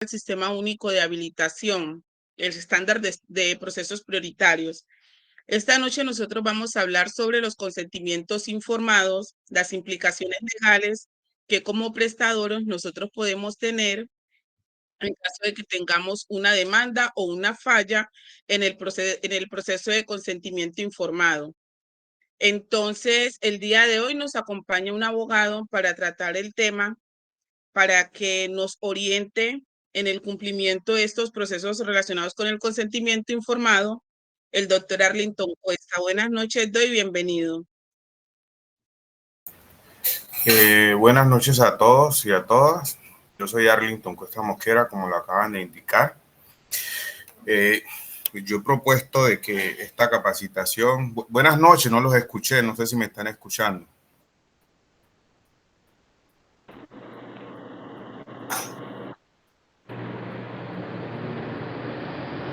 el Sistema Único de Habilitación, el estándar de procesos prioritarios. Esta noche nosotros vamos a hablar sobre los consentimientos informados, las implicaciones legales que como prestadores nosotros podemos tener en caso de que tengamos una demanda o una falla en el proceso de consentimiento informado. Entonces, el día de hoy nos acompaña un abogado para tratar el tema, para que nos oriente en el cumplimiento de estos procesos relacionados con el consentimiento informado, el doctor Arlington Cuesta. Buenas noches, doy bienvenido. Buenas noches a todos y a todas. Yo soy Arlington Cuesta Mosquera, como lo acaban de indicar. Yo he propuesto de que esta capacitación... Buenas noches, no los escuché, no sé si me están escuchando.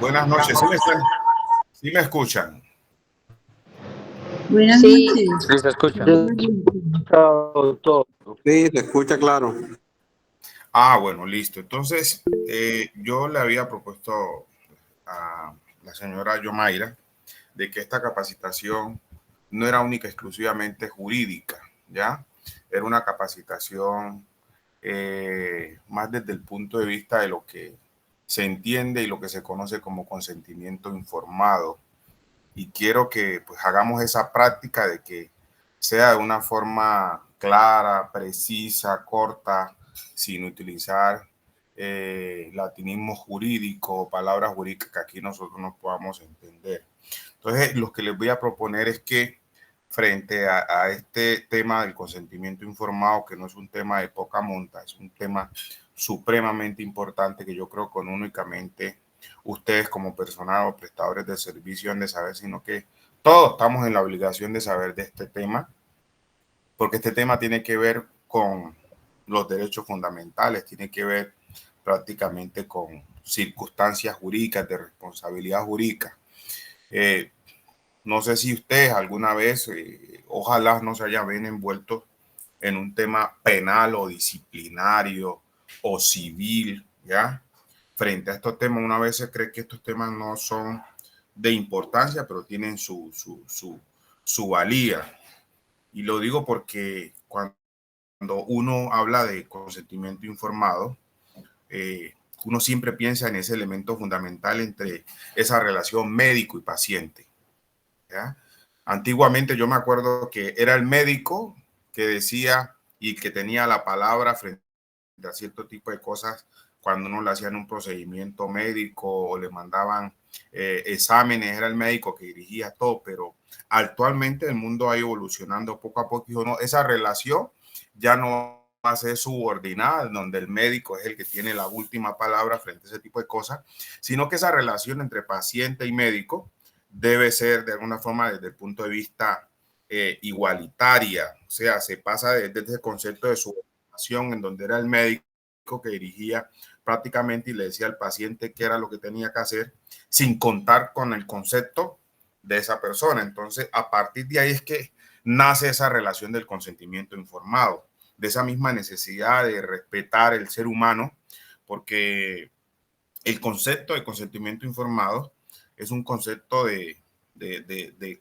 Buenas noches, ¿sí me escuchan? Buenas noches. Sí, se escucha. Sí, se escucha claro. Ah, bueno, listo. Entonces, yo le había propuesto a la señora Yomaira de que esta capacitación no era única exclusivamente jurídica, ¿ya? Era una capacitación más desde el punto de vista de lo que se entiende y lo que se conoce como consentimiento informado. Y quiero que pues hagamos esa práctica de que sea de una forma clara, precisa, corta, sin utilizar latinismo jurídico o palabras jurídicas que aquí nosotros no podamos entender. Entonces, lo que les voy a proponer es que frente a este tema del consentimiento informado, que no es un tema de poca monta, es un tema supremamente importante que yo creo que no únicamente ustedes como personal o prestadores de servicio han de saber, sino que todos estamos en la obligación de saber de este tema, porque este tema tiene que ver con los derechos fundamentales, tiene que ver prácticamente con circunstancias jurídicas, de responsabilidad jurídica. No sé si ustedes alguna vez, ojalá no se hayan ven envueltos en un tema penal o disciplinario o civil, ¿ya? Frente a estos temas, una vez se cree que estos temas no son de importancia, pero tienen su valía. Y lo digo porque cuando uno habla de consentimiento informado, uno siempre piensa en ese elemento fundamental entre esa relación médico y paciente, ¿ya? Antiguamente yo me acuerdo que era el médico que decía y que tenía la palabra frente a cierto tipo de cosas cuando uno le hacían un procedimiento médico o le mandaban exámenes, era el médico que dirigía todo, pero actualmente el mundo ha ido evolucionando poco a poco y no, esa relación ya no va a ser subordinada, donde el médico es el que tiene la última palabra frente a ese tipo de cosas, sino que esa relación entre paciente y médico debe ser de alguna forma desde el punto de vista igualitaria, o sea, se pasa desde ese concepto de subordinación en donde era el médico que dirigía prácticamente y le decía al paciente qué era lo que tenía que hacer sin contar con el concepto de esa persona. Entonces, a partir de ahí es que nace esa relación del consentimiento informado, de esa misma necesidad de respetar el ser humano, porque el concepto de consentimiento informado es un concepto de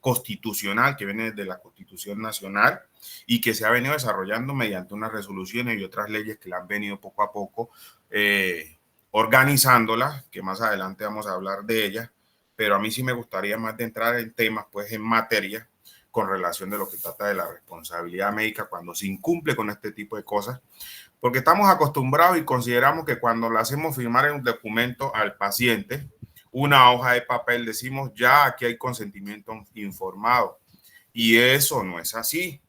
constitucional que viene de la Constitución Nacional y que se ha venido desarrollando mediante unas resoluciones y otras leyes que la han venido poco a poco organizándolas, que más adelante vamos a hablar de ellas, pero a mí sí me gustaría más de entrar en temas, pues en materia, con relación de lo que trata de la responsabilidad médica cuando se incumple con este tipo de cosas, porque estamos acostumbrados y consideramos que cuando le hacemos firmar en un documento al paciente, una hoja de papel, decimos ya aquí hay consentimiento informado. Y eso no es así.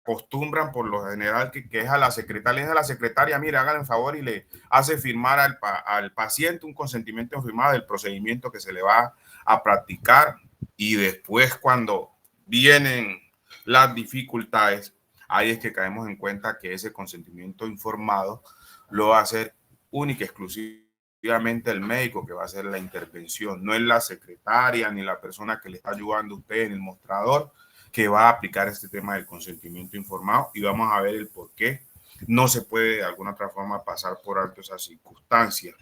Acostumbran por lo general que es a la secretaria, es a la secretaria, mire, háganle el favor y le hace firmar al paciente un consentimiento informado del procedimiento que se le va a practicar. Y después cuando vienen las dificultades, ahí es que caemos en cuenta que ese consentimiento informado lo va a hacer única y exclusivamente el médico que va a hacer la intervención, no es la secretaria ni la persona que le está ayudando a usted en el mostrador que va a aplicar este tema del consentimiento informado y vamos a ver el por qué no se puede de alguna otra forma pasar por alto esas circunstancias.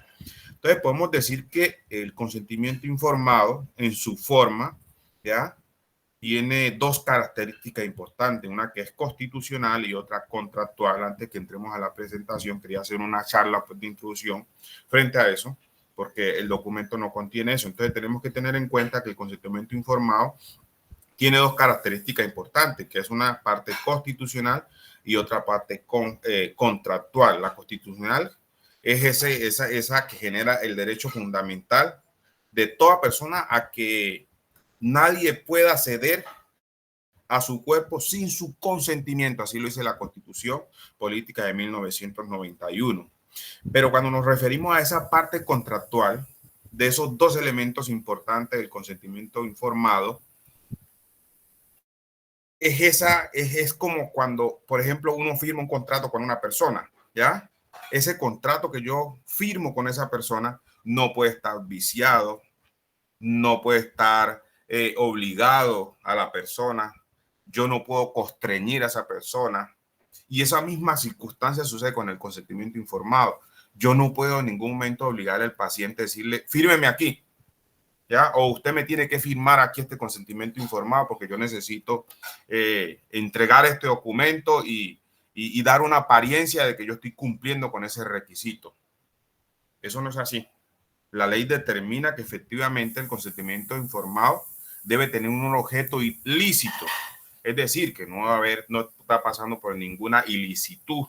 Entonces podemos decir que el consentimiento informado en su forma, ¿ya?, tiene dos características importantes, una que es constitucional y otra contractual. Antes que entremos a la presentación, quería hacer una charla de introducción frente a eso, porque el documento no contiene eso. Entonces tenemos que tener en cuenta que el consentimiento informado tiene dos características importantes, que es una parte constitucional y otra parte contractual. La constitucional es esa que genera el derecho fundamental de toda persona a que nadie pueda ceder a su cuerpo sin su consentimiento. Así lo dice la Constitución Política de 1991. Pero cuando nos referimos a esa parte contractual, de esos dos elementos importantes del consentimiento informado, es como cuando, por ejemplo, uno firma un contrato con una persona, ¿ya? Ese contrato que yo firmo con esa persona no puede estar viciado, no puede estar obligado a la persona, yo no puedo constreñir a esa persona. Y esa misma circunstancia sucede con el consentimiento informado. Yo no puedo en ningún momento obligar al paciente a decirle, fírmeme aquí, ¿ya? O usted me tiene que firmar aquí este consentimiento informado porque yo necesito entregar este documento y dar una apariencia de que yo estoy cumpliendo con ese requisito. Eso no es así. La ley determina que efectivamente el consentimiento informado debe tener un objeto ilícito, es decir, que no está pasando por ninguna ilicitud,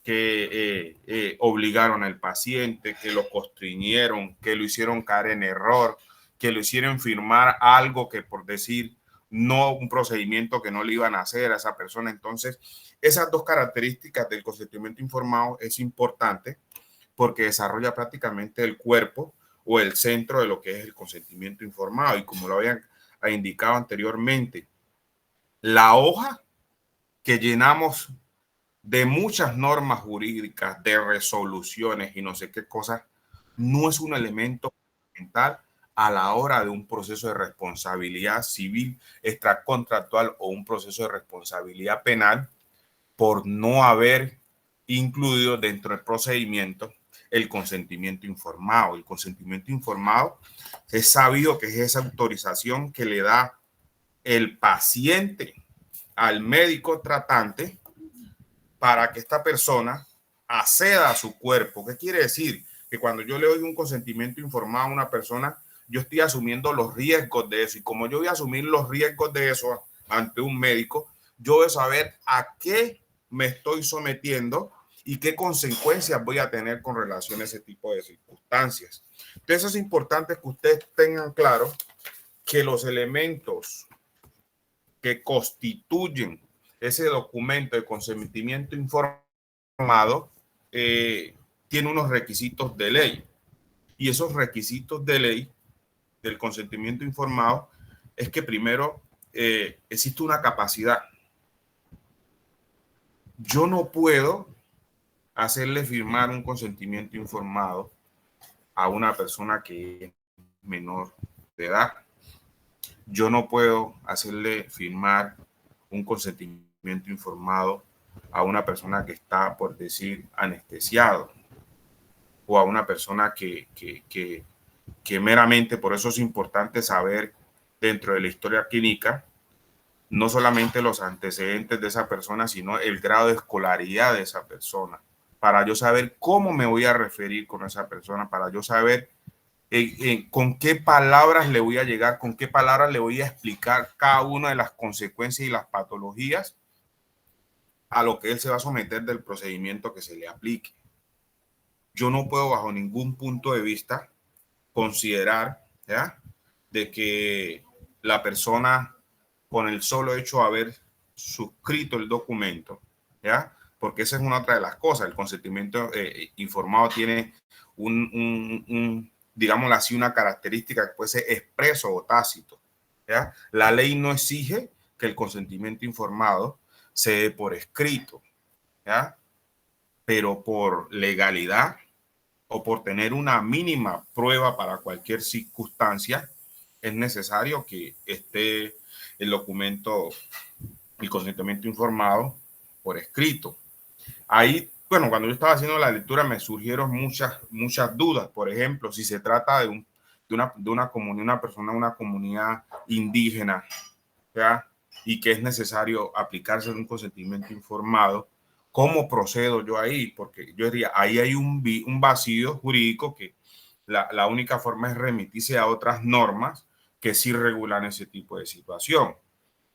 que obligaron al paciente, que lo constriñeron, que lo hicieron caer en error, que lo hicieron firmar algo que, por decir, no, un procedimiento que no le iban a hacer a esa persona. Entonces, esas dos características del consentimiento informado es importante porque desarrolla prácticamente el cuerpo o el centro de lo que es el consentimiento informado. Y como lo habían indicado anteriormente, la hoja que llenamos de muchas normas jurídicas, de resoluciones y no sé qué cosas, no es un elemento fundamental a la hora de un proceso de responsabilidad civil extracontractual o un proceso de responsabilidad penal por no haber incluido dentro del procedimiento el consentimiento informado. El consentimiento informado es sabido que es esa autorización que le da el paciente al médico tratante para que esta persona acceda a su cuerpo. ¿Qué quiere decir? Que cuando yo le doy un consentimiento informado a una persona, yo estoy asumiendo los riesgos de eso. Y como yo voy a asumir los riesgos de eso ante un médico, yo voy a saber a qué me estoy sometiendo y qué consecuencias voy a tener con relación a ese tipo de circunstancias. Entonces es importante que ustedes tengan claro que los elementos que constituyen ese documento de consentimiento informado tiene unos requisitos de ley. Y esos requisitos de ley del consentimiento informado es que primero existe una capacidad. Yo no puedo hacerle firmar un consentimiento informado a una persona que es menor de edad. Yo no puedo hacerle firmar un consentimiento informado a una persona que está, por decir, anestesiado, o a una persona que meramente, por eso es importante saber dentro de la historia clínica, no solamente los antecedentes de esa persona, sino el grado de escolaridad de esa persona, para yo saber cómo me voy a referir con esa persona, para yo saber con qué palabras le voy a llegar, con qué palabras le voy a explicar cada una de las consecuencias y las patologías a lo que él se va a someter del procedimiento que se le aplique. Yo no puedo bajo ningún punto de vista considerar, ¿ya?, de que la persona con el solo hecho de haber suscrito el documento, ¿ya?, porque esa es una otra de las cosas, el consentimiento informado tiene digámoslo así, una característica que puede ser expreso o tácito, ¿ya? La ley no exige que el consentimiento informado se dé por escrito, ¿ya?, pero por legalidad o por tener una mínima prueba para cualquier circunstancia, es necesario que esté el documento, el consentimiento informado por escrito. ahí, bueno, cuando yo estaba haciendo la lectura me surgieron muchas dudas. Por ejemplo, si se trata de una comunidad, una persona de una comunidad indígena, ¿ya? Y que es necesario aplicarse un consentimiento informado, ¿cómo procedo yo ahí? Porque yo diría, ahí hay un vacío jurídico que la única forma es remitirse a otras normas que sí regulan ese tipo de situación.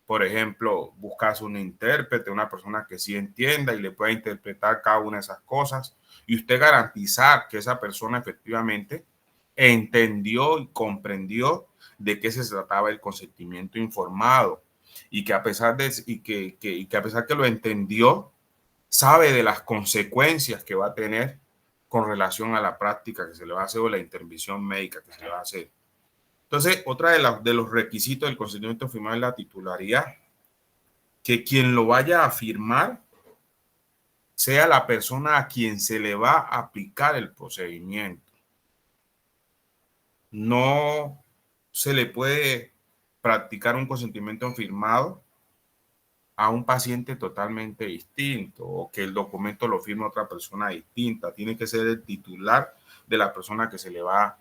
Por ejemplo, buscas un intérprete, una persona que sí entienda y le pueda interpretar cada una de esas cosas, y usted garantizar que esa persona efectivamente entendió y comprendió de qué se trataba el consentimiento informado, y que a pesar de que a pesar que lo entendió, sabe de las consecuencias que va a tener con relación a la práctica que se le va a hacer o la intervención médica que se le va a hacer. Entonces, otra de los requisitos del consentimiento informado es la titularidad, que quien lo vaya a firmar sea la persona a quien se le va a aplicar el procedimiento. No se le puede practicar un consentimiento firmado a un paciente totalmente distinto, o que el documento lo firme otra persona distinta. Tiene que ser el titular de la persona que se le va a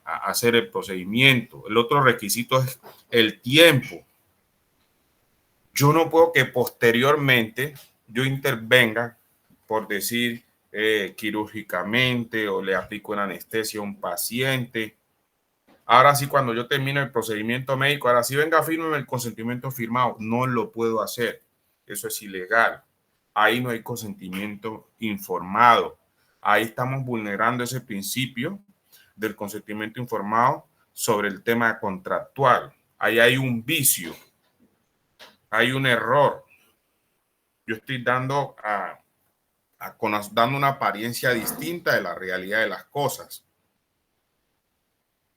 hacer el procedimiento. El otro requisito es el tiempo. Yo no puedo que posteriormente yo intervenga, por decir, quirúrgicamente, o le aplico una anestesia a un paciente. Ahora sí, cuando yo termino el procedimiento médico, ahora sí, venga, firme el consentimiento firmado. No lo puedo hacer. Eso es ilegal. Ahí no hay consentimiento informado. Ahí estamos vulnerando ese principio del consentimiento informado sobre el tema contractual. Ahí hay un vicio, hay un error. Yo estoy dando dando una apariencia distinta de la realidad de las cosas.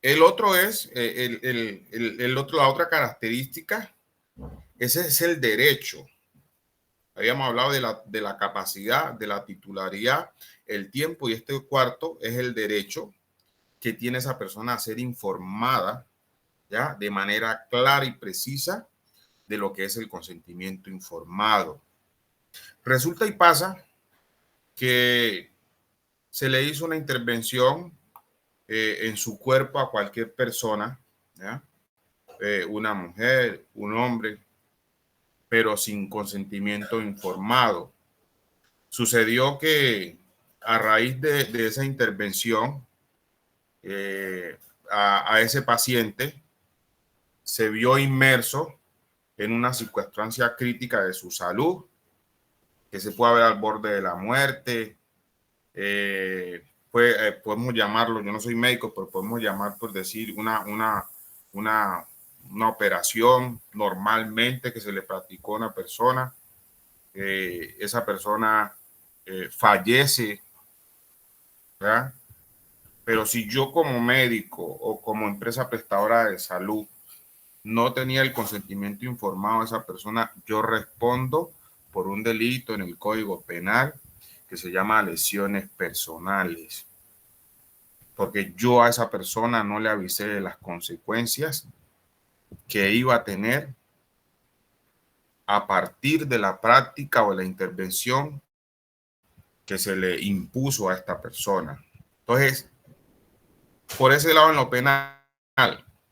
El otro es, la otra característica, ese es el derecho. Habíamos hablado de la capacidad, de la titularidad, el tiempo, y este cuarto es el derecho que tiene esa persona a ser informada, ¿ya? De manera clara y precisa de lo que es el consentimiento informado. Resulta y pasa que se le hizo una intervención en su cuerpo a cualquier persona, ¿ya? Una mujer, un hombre, pero sin consentimiento informado. Sucedió que a raíz de esa intervención a ese paciente se vio inmerso en una circunstancia crítica de su salud, que se puede ver al borde de la muerte. Podemos llamarlo, yo no soy médico, pero podemos llamar, por decir, una operación normalmente que se le practicó a una persona. Esa persona fallece, ¿verdad? Pero si yo como médico o como empresa prestadora de salud no tenía el consentimiento informado de esa persona, yo respondo por un delito en el Código Penal que se llama lesiones personales, porque yo a esa persona no le avisé de las consecuencias que iba a tener a partir de la práctica o la intervención que se le impuso a esta persona. Entonces, por ese lado, en lo penal.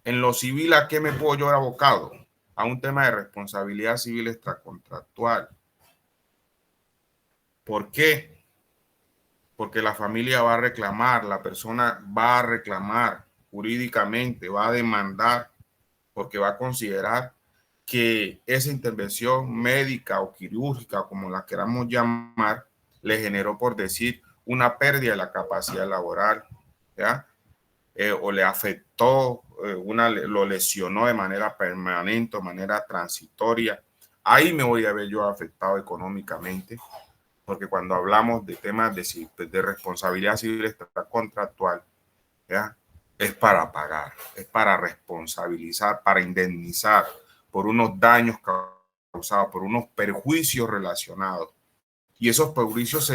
En lo civil, ¿a qué me puedo yo abocado? A un tema de responsabilidad civil extracontractual. ¿Por qué? Porque la familia va a reclamar, la persona va a reclamar jurídicamente, va a demandar, porque va a considerar que esa intervención médica o quirúrgica, como la queramos llamar, le generó, por decir, una pérdida de la capacidad laboral, ¿ya? O le afectó, lo lesionó de manera permanente, de manera transitoria. Ahí me voy a ver yo afectado económicamente, porque cuando hablamos de temas de responsabilidad civil extracontractual, ¿ya? Es para pagar, es para responsabilizar, para indemnizar por unos daños causados, por unos perjuicios relacionados. Y esos perjuicios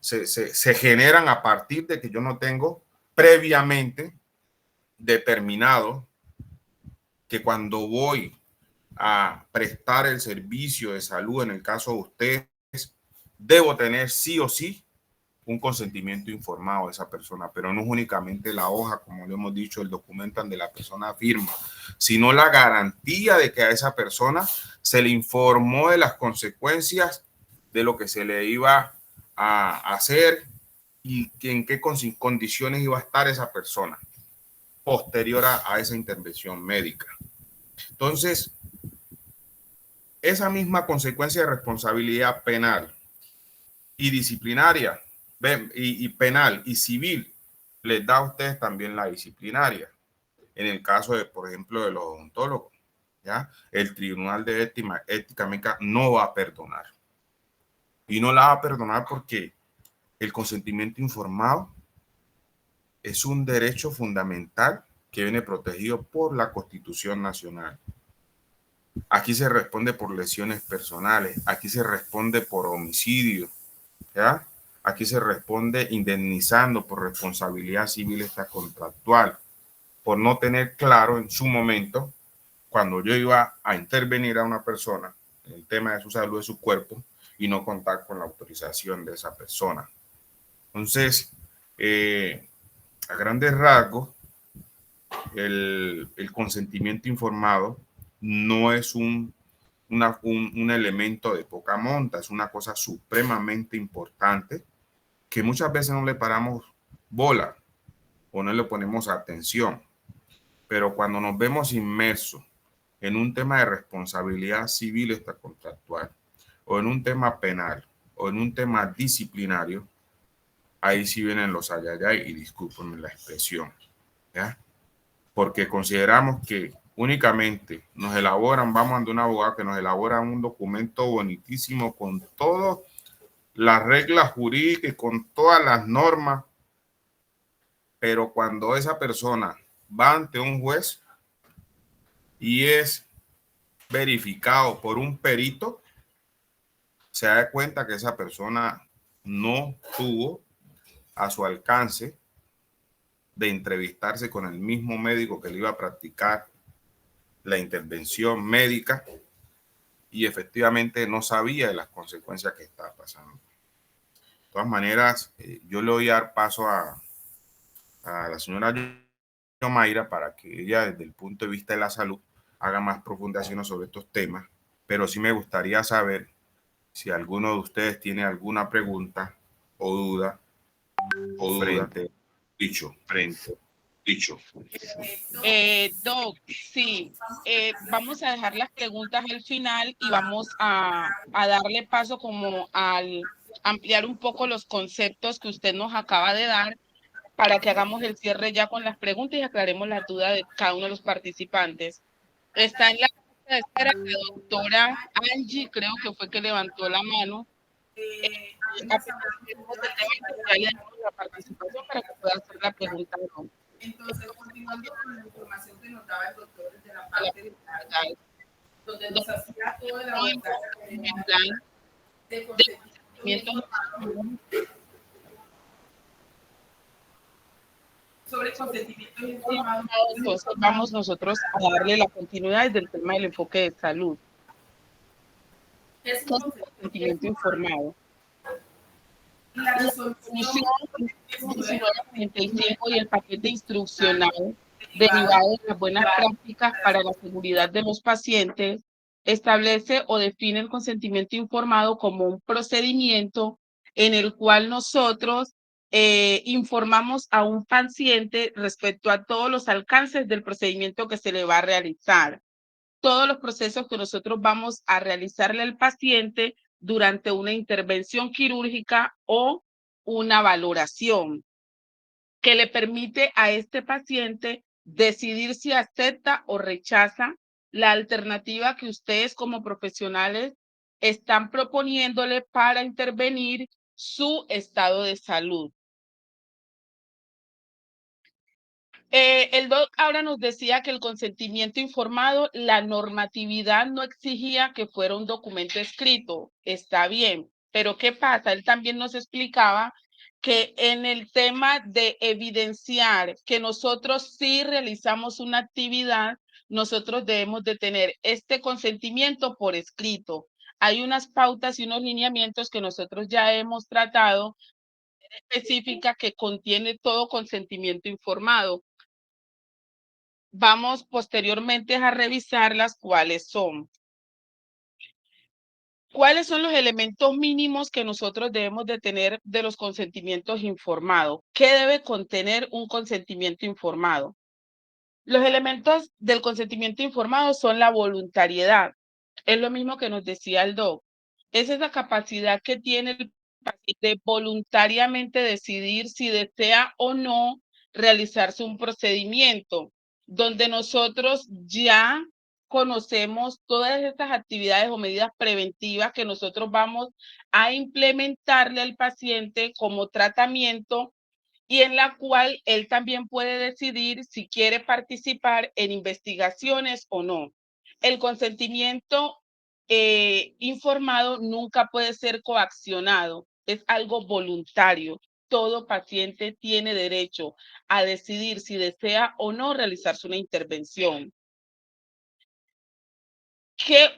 se generan a partir de que yo no tengo previamente determinado que cuando voy a prestar el servicio de salud, en el caso de ustedes, debo tener sí o sí un consentimiento informado de esa persona, pero no es únicamente la hoja, como le hemos dicho, el documento donde la persona firma, sino la garantía de que a esa persona se le informó de las consecuencias de lo que se le iba a hacer y en qué condiciones iba a estar esa persona posterior a esa intervención médica. Entonces, esa misma consecuencia de responsabilidad penal y disciplinaria y penal y civil les da a ustedes también la disciplinaria. En el caso de, por ejemplo, de los odontólogos, ¿ya? El Tribunal de Ética Médica no va a perdonar. Y no la va a perdonar porque el consentimiento informado es un derecho fundamental que viene protegido por la Constitución Nacional. Aquí se responde por lesiones personales, aquí se responde por homicidio, ¿ya? Aquí se responde indemnizando por responsabilidad civil extracontractual, por no tener claro en su momento, cuando yo iba a intervenir a una persona en el tema de su salud, de su cuerpo, y no contar con la autorización de esa persona. Entonces, a grandes rasgos, el consentimiento informado no es un elemento de poca monta, es una cosa supremamente importante que muchas veces no le paramos bola o no le ponemos atención. Pero cuando nos vemos inmersos en un tema de responsabilidad civil extracontractual o en un tema penal o en un tema disciplinario, ahí sí vienen los ayayay y discúlpenme la expresión, ¿ya? Porque consideramos que únicamente nos elaboran, vamos ante un abogado que nos elabora un documento bonitísimo con todas las reglas jurídicas y con todas las normas, pero cuando esa persona va ante un juez y es verificado por un perito, se da cuenta que esa persona no tuvo a su alcance de entrevistarse con el mismo médico que le iba a practicar la intervención médica y efectivamente no sabía de las consecuencias que estaba pasando. De todas maneras, yo le voy a dar paso a la señora Yomaira para que ella, desde el punto de vista de la salud, haga más profundaciones sobre estos temas, pero sí me gustaría saber si alguno de ustedes tiene alguna pregunta o duda frente dicho. Doc, sí, vamos a dejar las preguntas al final y vamos a darle paso como al ampliar un poco los conceptos que usted nos acaba de dar para que hagamos el cierre ya con las preguntas y aclaremos las dudas de cada uno de los participantes. Está en la lista de espera la doctora Angie, creo que fue que levantó la mano. Apenas tenemos el tema inicial y damos la participación para que pueda hacer la pregunta. ¿No? Entonces, continuando con la información que nos daba el doctor desde la parte de donde nos hacía todo el abordaje de consentimiento sobre consentimiento informado. Entonces vamos nosotros a darle la continuidad desde el tema del enfoque de salud. Es un consentimiento informado. La resolución 1995 y el paquete instruccional derivado de las buenas prácticas para la seguridad de los pacientes establece o define el consentimiento informado como un procedimiento en el cual nosotros informamos a un paciente respecto a todos los alcances del procedimiento que se le va a realizar. Todos los procesos que nosotros vamos a realizarle al paciente durante una intervención quirúrgica o una valoración que le permite a este paciente decidir si acepta o rechaza la alternativa que ustedes como profesionales están proponiéndole para intervenir su estado de salud. El doc ahora nos decía que el consentimiento informado, la normatividad no exigía que fuera un documento escrito. Está bien, pero ¿qué pasa? Él también nos explicaba que en el tema de evidenciar que nosotros sí realizamos una actividad, nosotros debemos de tener este consentimiento por escrito. hay unas pautas y unos lineamientos que nosotros ya hemos tratado específica que contiene todo consentimiento informado. Vamos posteriormente a revisarlas cuáles son. ¿Cuáles son los elementos mínimos que nosotros debemos de tener de los consentimientos informados? ¿Qué debe contener un consentimiento informado? Los elementos del consentimiento informado son la voluntariedad. Es lo mismo que nos decía el doc. Es esa capacidad que tiene el paciente de voluntariamente decidir si desea o no realizarse un procedimiento, donde nosotros ya conocemos todas estas actividades o medidas preventivas que nosotros vamos a implementarle al paciente como tratamiento y en la cual él también puede decidir si quiere participar en investigaciones o no. El consentimiento informado nunca puede ser coaccionado, es algo voluntario. Todo paciente tiene derecho a decidir si desea o no realizarse una intervención.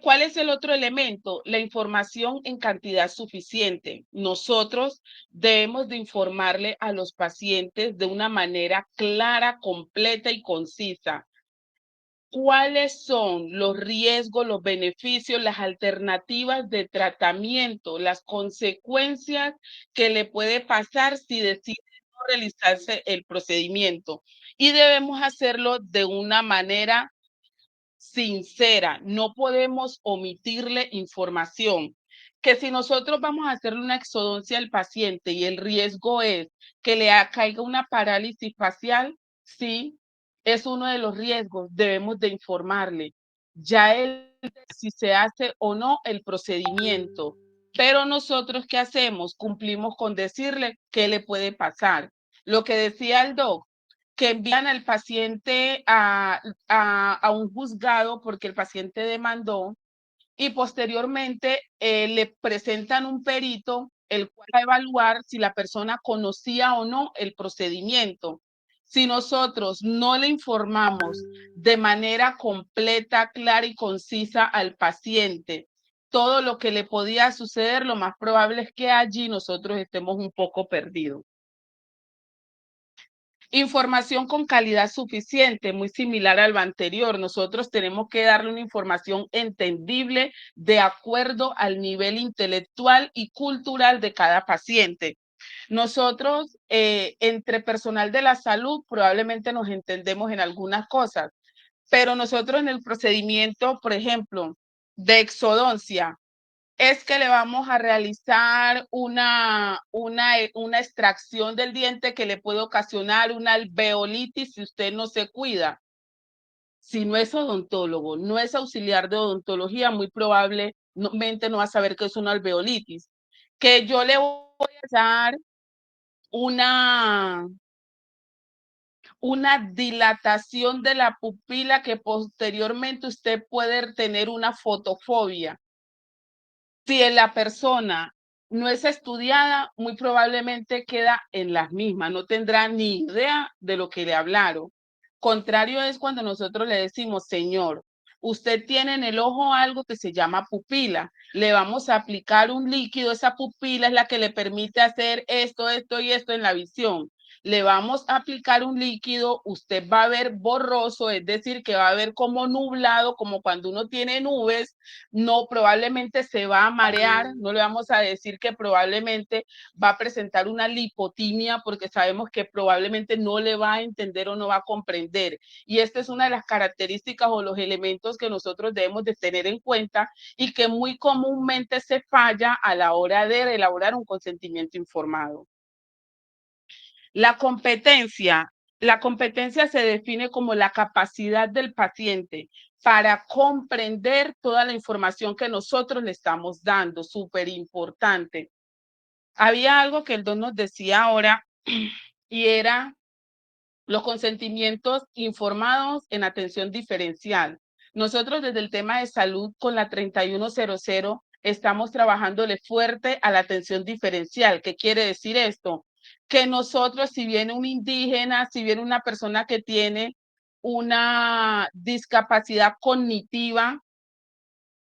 ¿Cuál es el otro elemento? La información en cantidad suficiente. Nosotros debemos de informarle a los pacientes de una manera clara, completa y concisa. ¿Cuáles son los riesgos, los beneficios, las alternativas de tratamiento, las consecuencias que le puede pasar si decide no realizarse el procedimiento? Y debemos hacerlo de una manera sincera, no podemos omitirle información. Que si nosotros vamos a hacerle una exodoncia al paciente y el riesgo es que le caiga una parálisis facial, sí, es uno de los riesgos, debemos de informarle. Ya él, si se hace o no el procedimiento, pero nosotros, ¿qué hacemos? Cumplimos con decirle qué le puede pasar. Lo que decía el doc, que envían al paciente a un juzgado porque el paciente demandó y posteriormente le presentan un perito el cual va a evaluar si la persona conocía o no el procedimiento. Si nosotros no le informamos de manera completa, clara y concisa al paciente todo lo que le podía suceder, lo más probable es que allí nosotros estemos un poco perdidos. Información con calidad suficiente, muy similar a lo anterior. Nosotros tenemos que darle una información entendible de acuerdo al nivel intelectual y cultural de cada paciente. Nosotros, entre personal de la salud, probablemente nos entendemos en algunas cosas, pero nosotros en el procedimiento, por ejemplo, de exodoncia, es que le vamos a realizar una extracción del diente que le puede ocasionar una alveolitis si usted no se cuida. Si no es odontólogo, no es auxiliar de odontología, muy probablemente no va a saber qué es una alveolitis. Que yo le voy a dar una dilatación de la pupila que posteriormente usted puede tener una fotofobia. Si la persona no es estudiada, muy probablemente queda en las mismas, no tendrá ni idea de lo que le hablaron. Contrario es cuando nosotros le decimos, señor, usted tiene en el ojo algo que se llama pupila, le vamos a aplicar un líquido, esa pupila es la que le permite hacer esto, esto y esto en la visión. Le vamos a aplicar un líquido, usted va a ver borroso, es decir, que va a ver como nublado, como cuando uno tiene nubes, no, probablemente se va a marear, no le vamos a decir que probablemente va a presentar una lipotimia porque sabemos que probablemente no le va a entender o no va a comprender. Y esta es una de las características o los elementos que nosotros debemos de tener en cuenta y que muy comúnmente se falla a la hora de elaborar un consentimiento informado. La competencia se define como la capacidad del paciente para comprender toda la información que nosotros le estamos dando, súper importante. Había algo que el don nos decía ahora y era los consentimientos informados en atención diferencial. Nosotros desde el tema de salud con la 3100 estamos trabajándole fuerte a la atención diferencial. ¿Qué quiere decir esto? Que nosotros, si viene un indígena, si viene una persona que tiene una discapacidad cognitiva,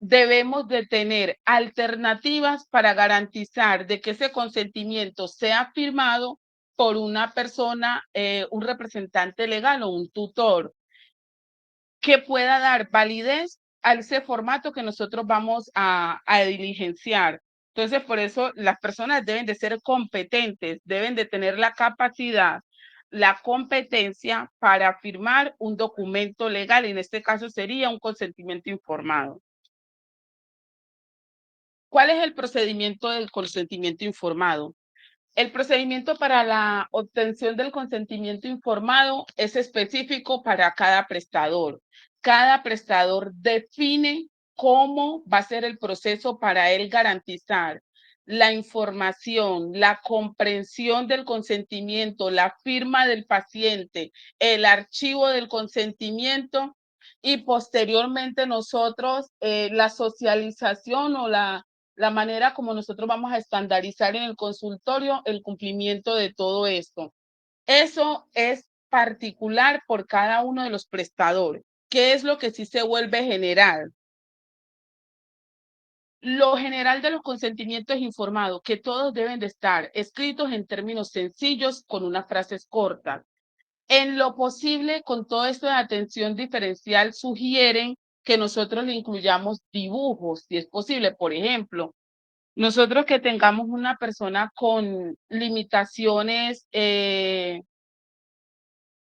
debemos de tener alternativas para garantizar de que ese consentimiento sea firmado por una persona, un representante legal o un tutor, que pueda dar validez a ese formato que nosotros vamos a diligenciar. Entonces, por eso las personas deben de ser competentes, deben de tener la capacidad, la competencia para firmar un documento legal. En este caso sería un consentimiento informado. ¿Cuál es el procedimiento del consentimiento informado? El procedimiento para la obtención del consentimiento informado es específico para cada prestador. Cada prestador define cómo va a ser el proceso para él garantizar la información, la comprensión del consentimiento, la firma del paciente, el archivo del consentimiento y posteriormente nosotros la socialización o la manera como nosotros vamos a estandarizar en el consultorio el cumplimiento de todo esto. Eso es particular por cada uno de los prestadores. ¿Qué es lo que sí se vuelve general? Lo general de los consentimientos informados, que todos deben de estar escritos en términos sencillos con unas frases cortas. En lo posible, con todo esto de atención diferencial, sugieren que nosotros le incluyamos dibujos, si es posible. Por ejemplo, nosotros que tengamos una persona con limitaciones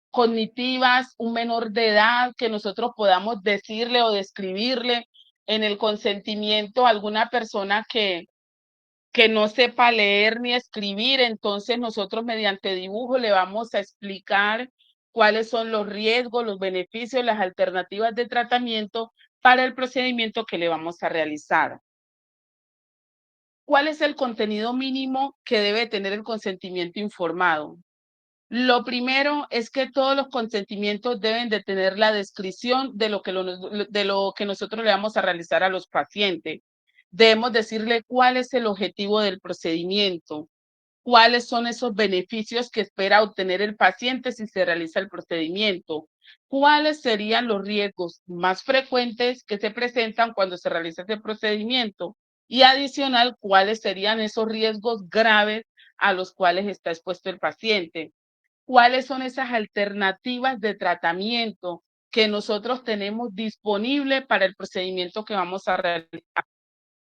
cognitivas, un menor de edad, que nosotros podamos decirle o describirle en el consentimiento a alguna persona que no sepa leer ni escribir, entonces nosotros mediante dibujo le vamos a explicar cuáles son los riesgos, los beneficios, las alternativas de tratamiento para el procedimiento que le vamos a realizar. ¿Cuál es el contenido mínimo que debe tener el consentimiento informado? Lo primero es que todos los consentimientos deben de tener la descripción de lo que nosotros le vamos a realizar a los pacientes. Debemos decirle cuál es el objetivo del procedimiento, cuáles son esos beneficios que espera obtener el paciente si se realiza el procedimiento, cuáles serían los riesgos más frecuentes que se presentan cuando se realiza este procedimiento y adicional, cuáles serían esos riesgos graves a los cuales está expuesto el paciente, cuáles son esas alternativas de tratamiento que nosotros tenemos disponible para el procedimiento que vamos a realizar,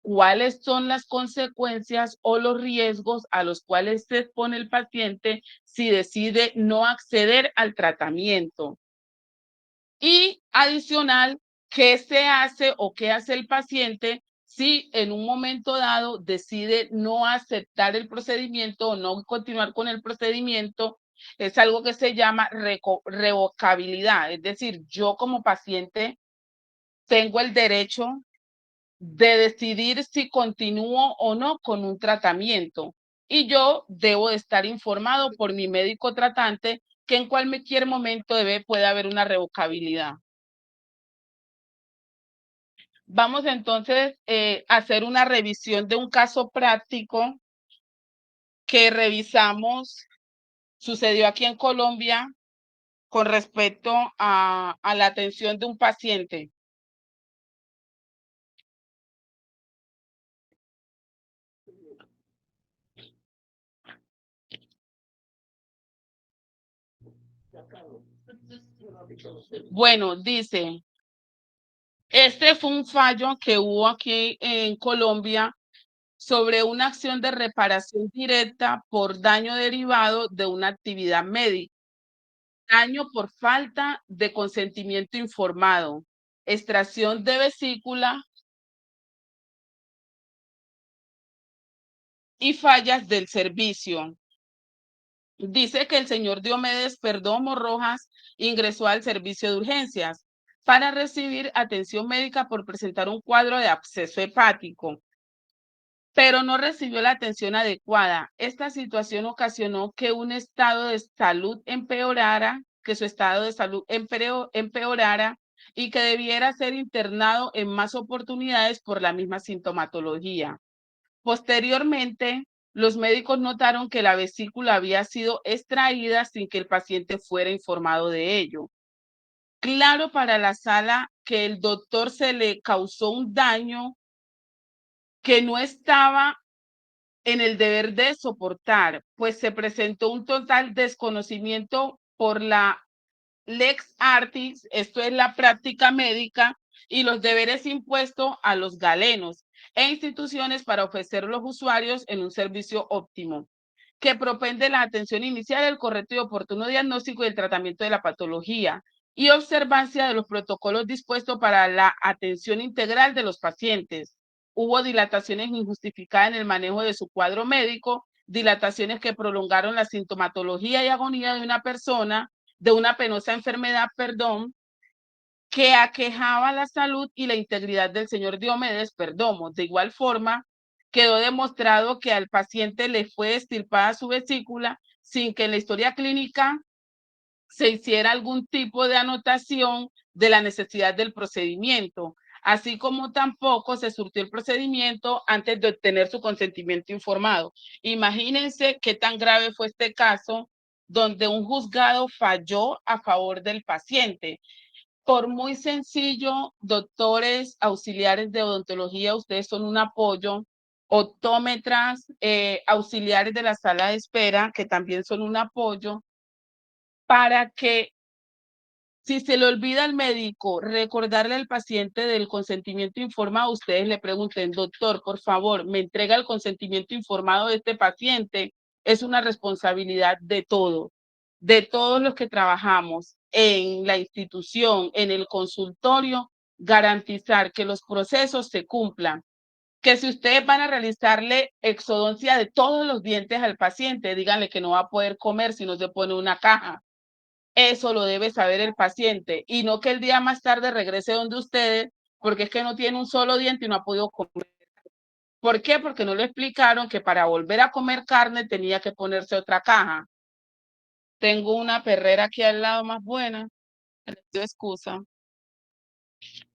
cuáles son las consecuencias o los riesgos a los cuales se expone el paciente si decide no acceder al tratamiento. Y adicional, ¿qué se hace o qué hace el paciente si en un momento dado decide no aceptar el procedimiento o no continuar con el procedimiento? Es algo que se llama revocabilidad. Es decir, yo como paciente tengo el derecho de decidir si continúo o no con un tratamiento. Y yo debo de estar informado por mi médico tratante que en cualquier momento puede haber una revocabilidad. Vamos entonces a hacer una revisión de un caso práctico que revisamos, sucedió aquí en Colombia con respecto a la atención de un paciente. Bueno, dice, este fue un fallo que hubo aquí en Colombia sobre una acción de reparación directa por daño derivado de una actividad médica. Daño por falta de consentimiento informado, extracción de vesícula y fallas del servicio. Dice que el señor Diomedes Perdomo Rojas ingresó al servicio de urgencias para recibir atención médica por presentar un cuadro de absceso hepático, pero no recibió la atención adecuada. Esta situación ocasionó que un estado de salud empeorara, que su estado de salud empeorara y que debiera ser internado en más oportunidades por la misma sintomatología. Posteriormente, los médicos notaron que la vesícula había sido extraída sin que el paciente fuera informado de ello. Claro para la sala que el doctor se le causó un daño que no estaba en el deber de soportar, pues se presentó un total desconocimiento por la lex artis, esto es la práctica médica, y los deberes impuestos a los galenos e instituciones para ofrecer a los usuarios en un servicio óptimo, que propende la atención inicial, el correcto y oportuno diagnóstico y el tratamiento de la patología y observancia de los protocolos dispuestos para la atención integral de los pacientes. Hubo dilataciones injustificadas en el manejo de su cuadro médico, dilataciones que prolongaron la sintomatología y agonía de una persona, de una penosa enfermedad, que aquejaba la salud y la integridad del señor Diomedes Perdomo. De igual forma, quedó demostrado que al paciente le fue extirpada su vesícula sin que en la historia clínica se hiciera algún tipo de anotación de la necesidad del procedimiento, así como tampoco se surtió el procedimiento antes de obtener su consentimiento informado. Imagínense qué tan grave fue este caso donde un juzgado falló a favor del paciente. Por muy sencillo, doctores auxiliares de odontología, ustedes son un apoyo, optómetras, auxiliares de la sala de espera, que también son un apoyo, para que si se le olvida al médico recordarle al paciente del consentimiento informado, ustedes le pregunten, doctor, por favor, me entrega el consentimiento informado de este paciente. Es una responsabilidad de todos los que trabajamos en la institución, en el consultorio, garantizar que los procesos se cumplan. Que si ustedes van a realizarle exodoncia de todos los dientes al paciente, díganle que no va a poder comer si no se pone una caja. Eso lo debe saber el paciente y no que el día más tarde regrese donde ustedes porque es que no tiene un solo diente y no ha podido comer. ¿Por qué? Porque no le explicaron que para volver a comer carne tenía que ponerse otra caja. Tengo una perrera aquí al lado más buena. Les pido excusa.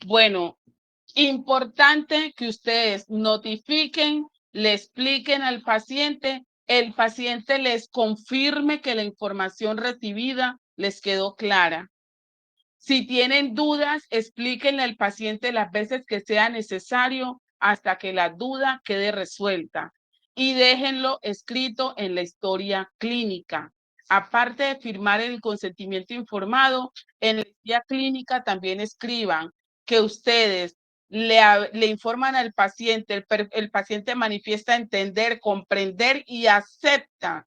Bueno, importante que ustedes notifiquen, le expliquen al paciente, el paciente les confirme que la información recibida les quedó clara. Si tienen dudas, explíquenle al paciente las veces que sea necesario hasta que la duda quede resuelta y déjenlo escrito en la historia clínica. Aparte de firmar el consentimiento informado, en la historia clínica también escriban que ustedes le informan al paciente, el paciente manifiesta entender, comprender y acepta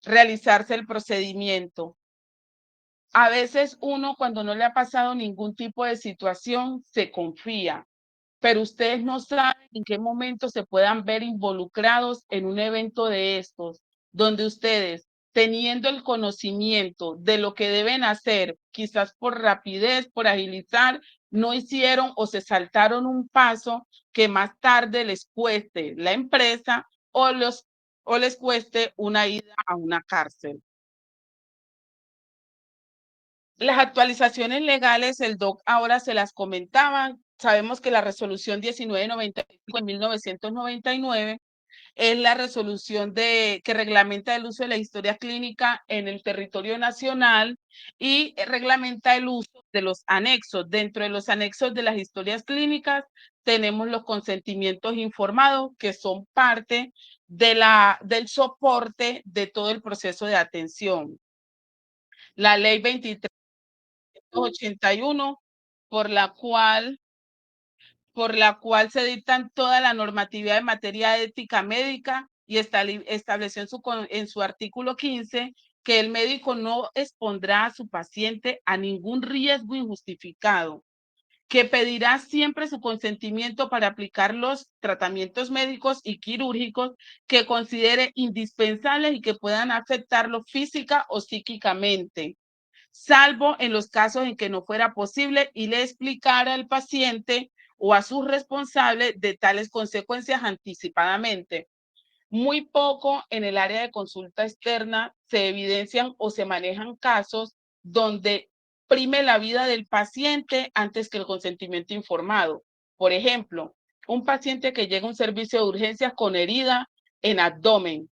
realizarse el procedimiento. A veces uno, cuando no le ha pasado ningún tipo de situación, se confía, pero ustedes no saben en qué momento se puedan ver involucrados en un evento de estos, donde ustedes, teniendo el conocimiento de lo que deben hacer, quizás por rapidez, por agilizar, no hicieron o se saltaron un paso que más tarde les cueste la empresa o les cueste una ida a una cárcel. Las actualizaciones legales, el DOC ahora se las comentaba. Sabemos que la resolución 1995 en 1999 es la resolución que reglamenta el uso de la historia clínica en el territorio nacional y reglamenta el uso de los anexos. Dentro de los anexos de las historias clínicas tenemos los consentimientos informados, que son parte del soporte de todo el proceso de atención. La ley 2381, por la cual se dictan toda la normatividad en materia ética médica y estableció en su artículo 15 que el médico no expondrá a su paciente a ningún riesgo injustificado, que pedirá siempre su consentimiento para aplicar los tratamientos médicos y quirúrgicos que considere indispensables y que puedan afectarlo física o psíquicamente, salvo en los casos en que no fuera posible y le explicara al paciente o a sus responsables de tales consecuencias anticipadamente. Muy poco en el área de consulta externa se evidencian o se manejan casos donde prime la vida del paciente antes que el consentimiento informado. Por ejemplo, un paciente que llega a un servicio de urgencias con herida en abdomen.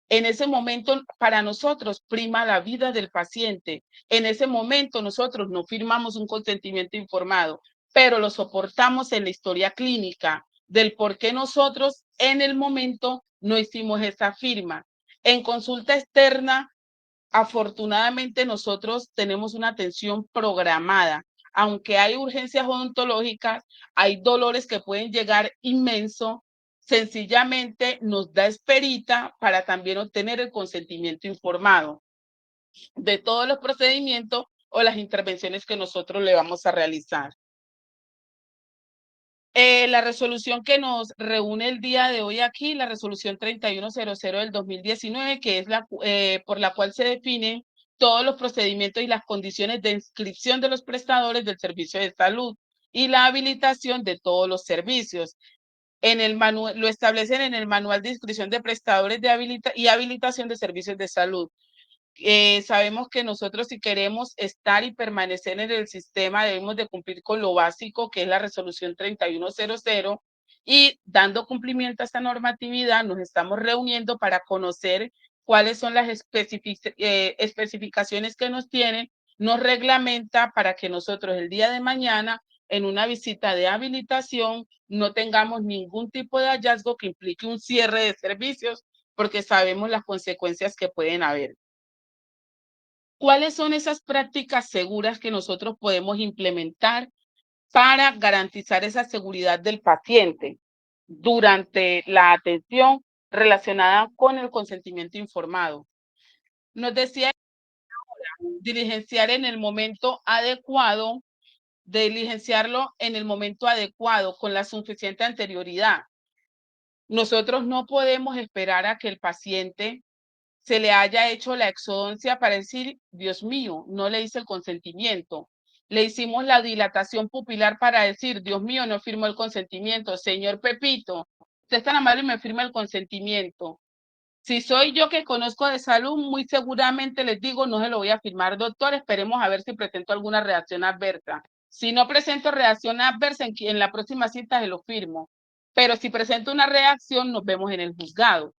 En ese momento, para nosotros, prima la vida del paciente. En ese momento, nosotros no firmamos un consentimiento informado. pero lo soportamos en la historia clínica del por qué nosotros en el momento no hicimos esa firma. En consulta externa, afortunadamente nosotros tenemos una atención programada. Aunque hay urgencias odontológicas, hay dolores que pueden llegar inmenso, sencillamente nos da esperita para también obtener el consentimiento informado de todos los procedimientos o las intervenciones que nosotros le vamos a realizar. La resolución que nos reúne el día de hoy aquí, la resolución 3100 del 2019, que es por la cual se definen todos los procedimientos y las condiciones de inscripción de los prestadores del servicio de salud y la habilitación de todos los servicios. Lo establecen en el manual de inscripción de prestadores y habilitación de servicios de salud. Sabemos que nosotros, si queremos estar y permanecer en el sistema, debemos de cumplir con lo básico, que es la resolución 3100, y dando cumplimiento a esta normatividad nos estamos reuniendo para conocer cuáles son las especificaciones que nos tienen, nos reglamenta para que nosotros el día de mañana en una visita de habilitación no tengamos ningún tipo de hallazgo que implique un cierre de servicios, porque sabemos las consecuencias que pueden haber. ¿Cuáles son esas prácticas seguras que nosotros podemos implementar para garantizar esa seguridad del paciente durante la atención relacionada con el consentimiento informado? Nos decía diligenciar en el momento adecuado, diligenciarlo en el momento adecuado, con la suficiente anterioridad. Nosotros no podemos esperar a que el paciente se le haya hecho la exodoncia para decir, Dios mío, no le hice el consentimiento. Le hicimos la dilatación pupilar para decir, Dios mío, no firmó el consentimiento. Señor Pepito, usted es tan amable y me firma el consentimiento. Si soy yo que conozco de salud, muy seguramente les digo, no se lo voy a firmar, doctor, esperemos a ver si presento alguna reacción adversa. Si no presento reacción adversa, en la próxima cita se lo firmo. Pero si presento una reacción, nos vemos en el juzgado.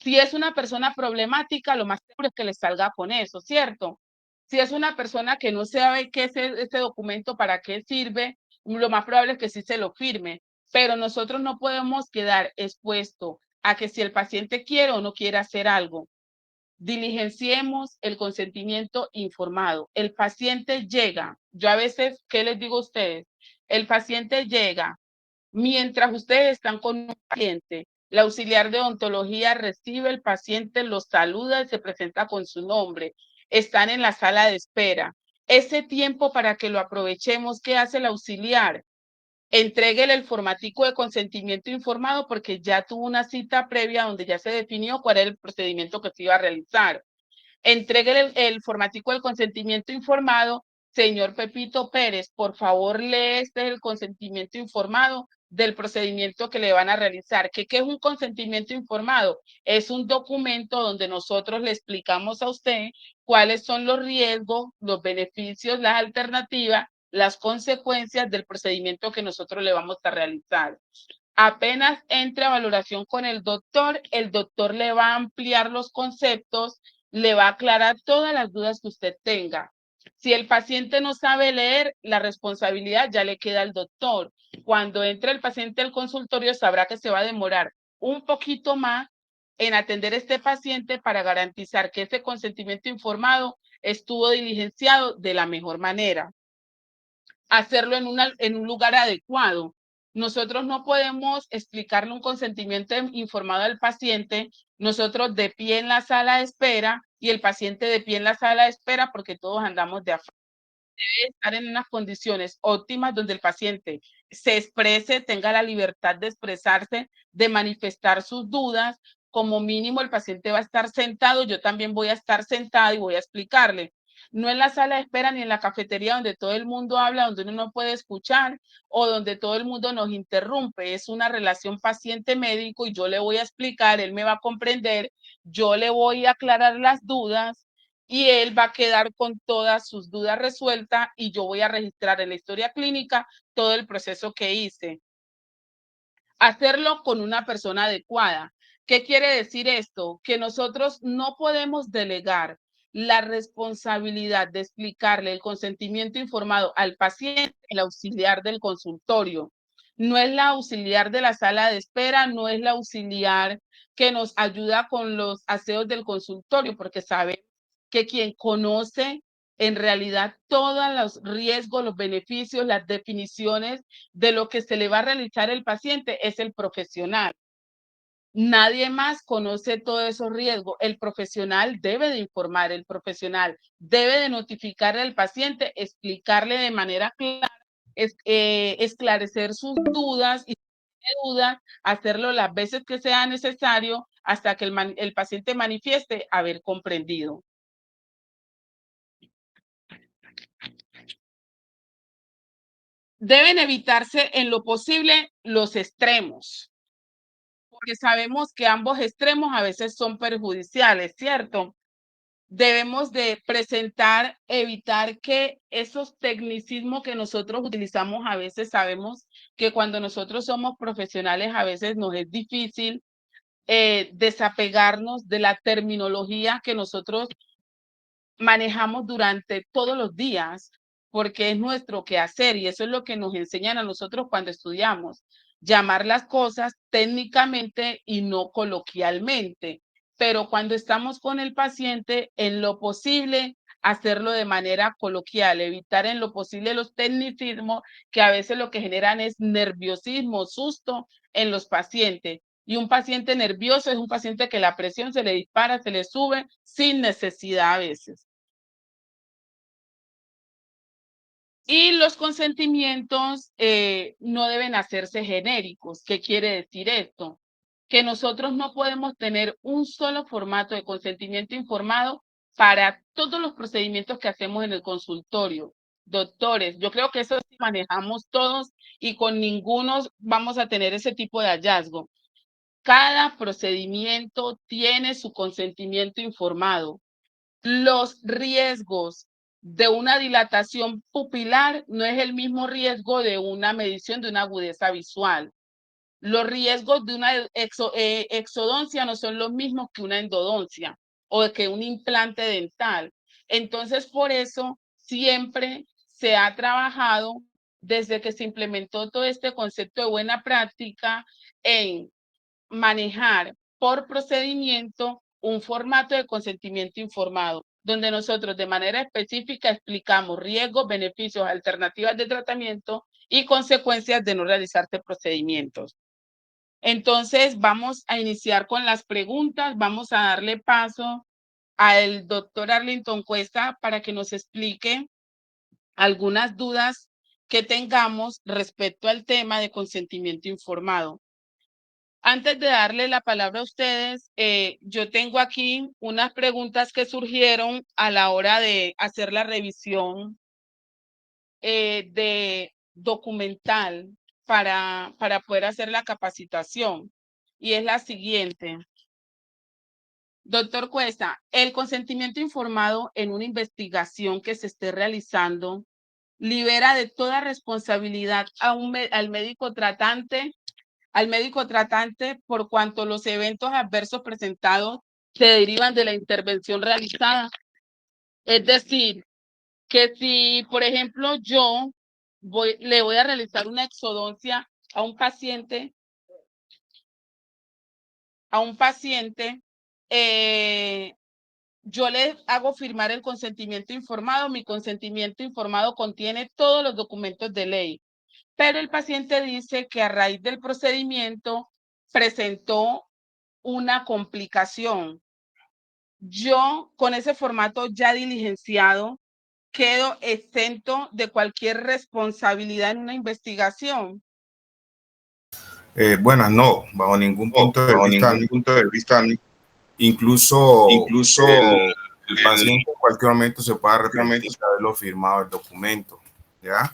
Si es una persona problemática, lo más seguro es que le salga con eso, ¿cierto? Si es una persona que no sabe qué es ese documento, para qué sirve, lo más probable es que sí se lo firme. Pero nosotros no podemos quedar expuestos a que si el paciente quiere o no quiere hacer algo. Diligenciemos el consentimiento informado. El paciente llega. Yo a veces, ¿qué les digo a ustedes? El paciente llega. Mientras ustedes están con un paciente, la auxiliar de odontología recibe el paciente, lo saluda y se presenta con su nombre. Están en la sala de espera. Ese tiempo, para que lo aprovechemos, ¿qué hace el auxiliar? Entréguele el formatico de consentimiento informado, porque ya tuvo una cita previa donde ya se definió cuál era el procedimiento que se iba a realizar. Entréguele el formatico del consentimiento informado. Señor Pepito Pérez, por favor, lee el consentimiento informado del procedimiento que le van a realizar. ¿Qué es un consentimiento informado? Es un documento donde nosotros le explicamos a usted cuáles son los riesgos, los beneficios, las alternativas, las consecuencias del procedimiento que nosotros le vamos a realizar. Apenas entre a valoración con el doctor le va a ampliar los conceptos, le va a aclarar todas las dudas que usted tenga. Si el paciente no sabe leer, la responsabilidad ya le queda al doctor. Cuando entre el paciente al consultorio, sabrá que se va a demorar un poquito más en atender a este paciente para garantizar que ese consentimiento informado estuvo diligenciado de la mejor manera. Hacerlo en un lugar adecuado. Nosotros no podemos explicarle un consentimiento informado al paciente, nosotros de pie en la sala de espera y el paciente de pie en la sala de espera, porque todos andamos de afán. Debe estar en unas condiciones óptimas donde el paciente se exprese, tenga la libertad de expresarse, de manifestar sus dudas. Como mínimo el paciente va a estar sentado, yo también voy a estar sentada y voy a explicarle. No en la sala de espera ni en la cafetería donde todo el mundo habla, donde uno no puede escuchar o donde todo el mundo nos interrumpe. Es una relación paciente-médico y yo le voy a explicar, él me va a comprender, yo le voy a aclarar las dudas y él va a quedar con todas sus dudas resueltas y yo voy a registrar en la historia clínica todo el proceso que hice. Hacerlo con una persona adecuada. ¿Qué quiere decir esto? Que nosotros no podemos delegar la responsabilidad de explicarle el consentimiento informado al paciente, el auxiliar del consultorio. No es la auxiliar de la sala de espera, no es la auxiliar que nos ayuda con los aseos del consultorio, porque sabe que quien conoce en realidad todos los riesgos, los beneficios, las definiciones de lo que se le va a realizar al paciente es el profesional. Nadie más conoce todos esos riesgos. El profesional debe de informar, el profesional debe de notificarle al paciente, explicarle de manera clara, esclarecer sus dudas y dudas, hacerlo las veces que sea necesario hasta que el paciente manifieste haber comprendido. Deben evitarse en lo posible los extremos, porque sabemos que ambos extremos a veces son perjudiciales, ¿cierto? Debemos de presentar, evitar que esos tecnicismos que nosotros utilizamos a veces, sabemos que cuando nosotros somos profesionales a veces nos es difícil desapegarnos de la terminología que nosotros manejamos durante todos los días, porque es nuestro quehacer y eso es lo que nos enseñan a nosotros cuando estudiamos, llamar las cosas técnicamente y no coloquialmente. Pero cuando estamos con el paciente, en lo posible, hacerlo de manera coloquial, evitar en lo posible los tecnicismos que a veces lo que generan es nerviosismo, susto en los pacientes. Y un paciente nervioso es un paciente que la presión se le dispara, se le sube sin necesidad a veces. Y los consentimientos no deben hacerse genéricos. ¿Qué quiere decir esto? Que nosotros no podemos tener un solo formato de consentimiento informado para todos los procedimientos que hacemos en el consultorio. Doctores, yo creo que eso sí manejamos todos y con ninguno vamos a tener ese tipo de hallazgo. Cada procedimiento tiene su consentimiento informado. Los riesgos de una dilatación pupilar no es el mismo riesgo de una medición de una agudeza visual. Los riesgos de una exodoncia no son los mismos que una endodoncia o que un implante dental. Entonces, por eso siempre se ha trabajado desde que se implementó todo este concepto de buena práctica en manejar por procedimiento un formato de consentimiento informado, donde nosotros de manera específica explicamos riesgos, beneficios, alternativas de tratamiento y consecuencias de no realizarte procedimientos. Entonces, vamos a iniciar con las preguntas. Vamos a darle paso al doctor Arlington Cuesta para que nos explique algunas dudas que tengamos respecto al tema de consentimiento informado. Antes de darle la palabra a ustedes, yo tengo aquí unas preguntas que surgieron a la hora de hacer la revisión de documental para poder hacer la capacitación. Y es la siguiente. Doctor Cuesta, el consentimiento informado en una investigación que se esté realizando libera de toda responsabilidad al médico tratante por cuanto los eventos adversos presentados se derivan de la intervención realizada. Es decir, que si, por ejemplo, yo le voy a realizar una exodoncia a un paciente, yo le hago firmar el consentimiento informado. Mi consentimiento informado contiene todos los documentos de ley, pero el paciente dice que a raíz del procedimiento presentó una complicación. Yo, con ese formato ya diligenciado, quedo exento de cualquier responsabilidad en una investigación. Bueno, no, bajo ningún punto de vista. Incluso el paciente en cualquier momento se puede arrepentir de haberlo firmado el documento, ¿ya?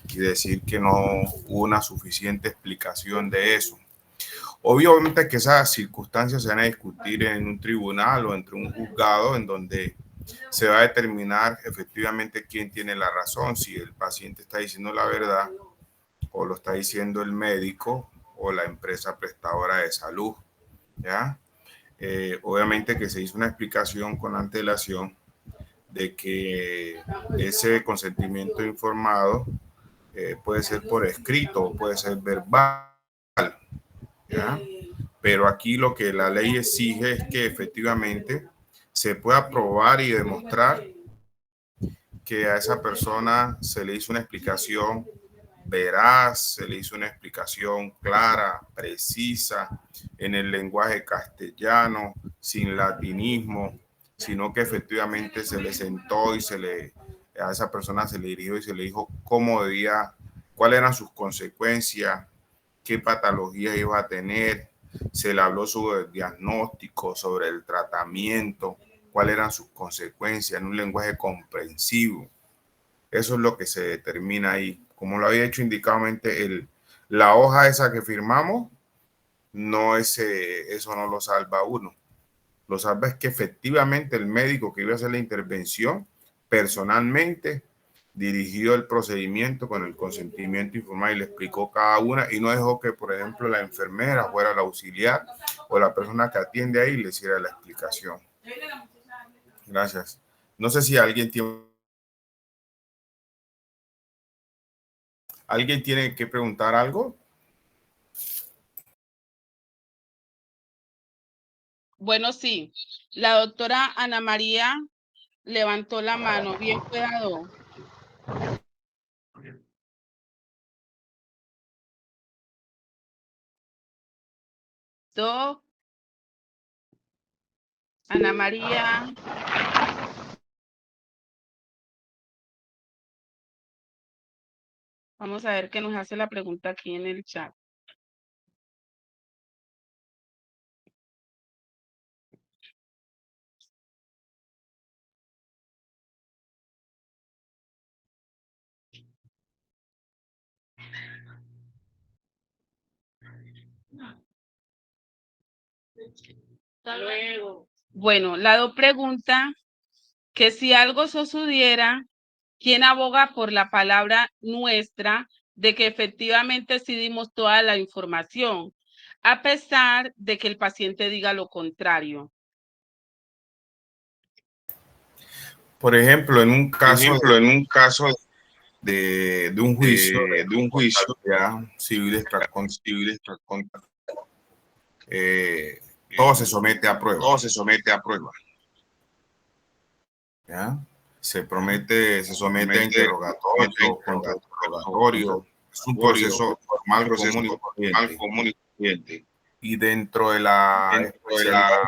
Y decir que no hubo una suficiente explicación de eso. Obviamente que esas circunstancias se van a discutir en un tribunal o entre un juzgado en donde se va a determinar efectivamente quién tiene la razón, si el paciente está diciendo la verdad o lo está diciendo el médico o la empresa prestadora de salud, ¿ya? obviamente que se hizo una explicación con antelación de que ese consentimiento informado puede ser por escrito, puede ser verbal, ¿ya? Pero aquí lo que la ley exige es que efectivamente se pueda probar y demostrar que a esa persona se le hizo una explicación veraz, se le hizo una explicación clara, precisa, en el lenguaje castellano, sin latinismo, sino que efectivamente se le sentó y a esa persona se le dirigió y se le dijo cómo debía, cuáles eran sus consecuencias, qué patología iba a tener, se le habló sobre el diagnóstico, sobre el tratamiento, cuáles eran sus consecuencias en un lenguaje comprensivo. Eso es lo que se determina ahí. Como lo había hecho indicadamente, la hoja esa que firmamos, no es, eso no lo salva a uno. Lo salva es que efectivamente el médico que iba a hacer la intervención personalmente dirigió el procedimiento con el consentimiento informado y le explicó cada una y no dejó que, por ejemplo, la enfermera fuera la auxiliar o la persona que atiende ahí le hiciera la explicación. Gracias. No sé si alguien tiene que preguntar algo. Bueno, sí. La doctora Ana María levantó la mano. Bien cuidado. Ana María. Vamos a ver qué nos hace la pregunta aquí en el chat. Hasta luego. Bueno, la do pregunta que si algo sucediera, ¿quién aboga por la palabra nuestra de que efectivamente sí dimos toda la información, a pesar de que el paciente diga lo contrario? Por ejemplo, en un caso de un juicio civil extraconstitucional, todo se somete a prueba. ¿Ya? Se somete a interrogatorio, contrainterrogatorio. Es un proceso normal, común y corriente. Y dentro de la especialidad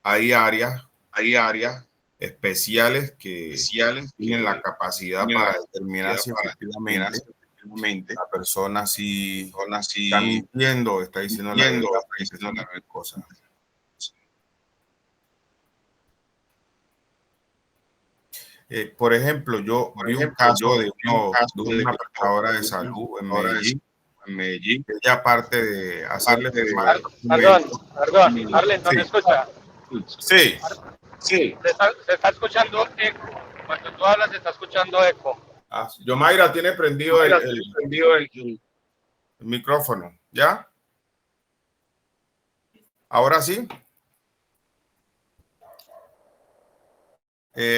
hay áreas especiales que tienen la capacidad para determinar si efectivamente la persona si está mintiendo, está diciendo la verdad, cosas. Por ejemplo, yo vi un caso de una prestadora de salud en Medellín, que ella aparte de hacerle Perdón, Arlen, ¿no me escucha? Sí. Se está escuchando eco. Cuando tú hablas se está escuchando eco. Yomaira tiene prendido el micrófono, ¿ya? Ahora sí.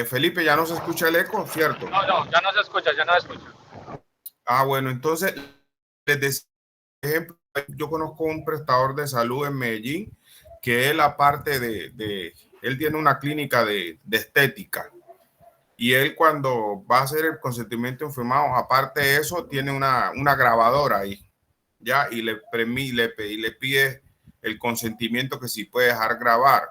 Felipe, ya no se escucha el eco, ¿cierto? No, ya no se escucha, Bueno, entonces, desde ejemplo, yo conozco un prestador de salud en Medellín que él, aparte él tiene una clínica de estética y él cuando va a hacer el consentimiento informado, aparte de eso, tiene una grabadora ahí, ¿ya? Y le pide el consentimiento que sí puede dejar grabar.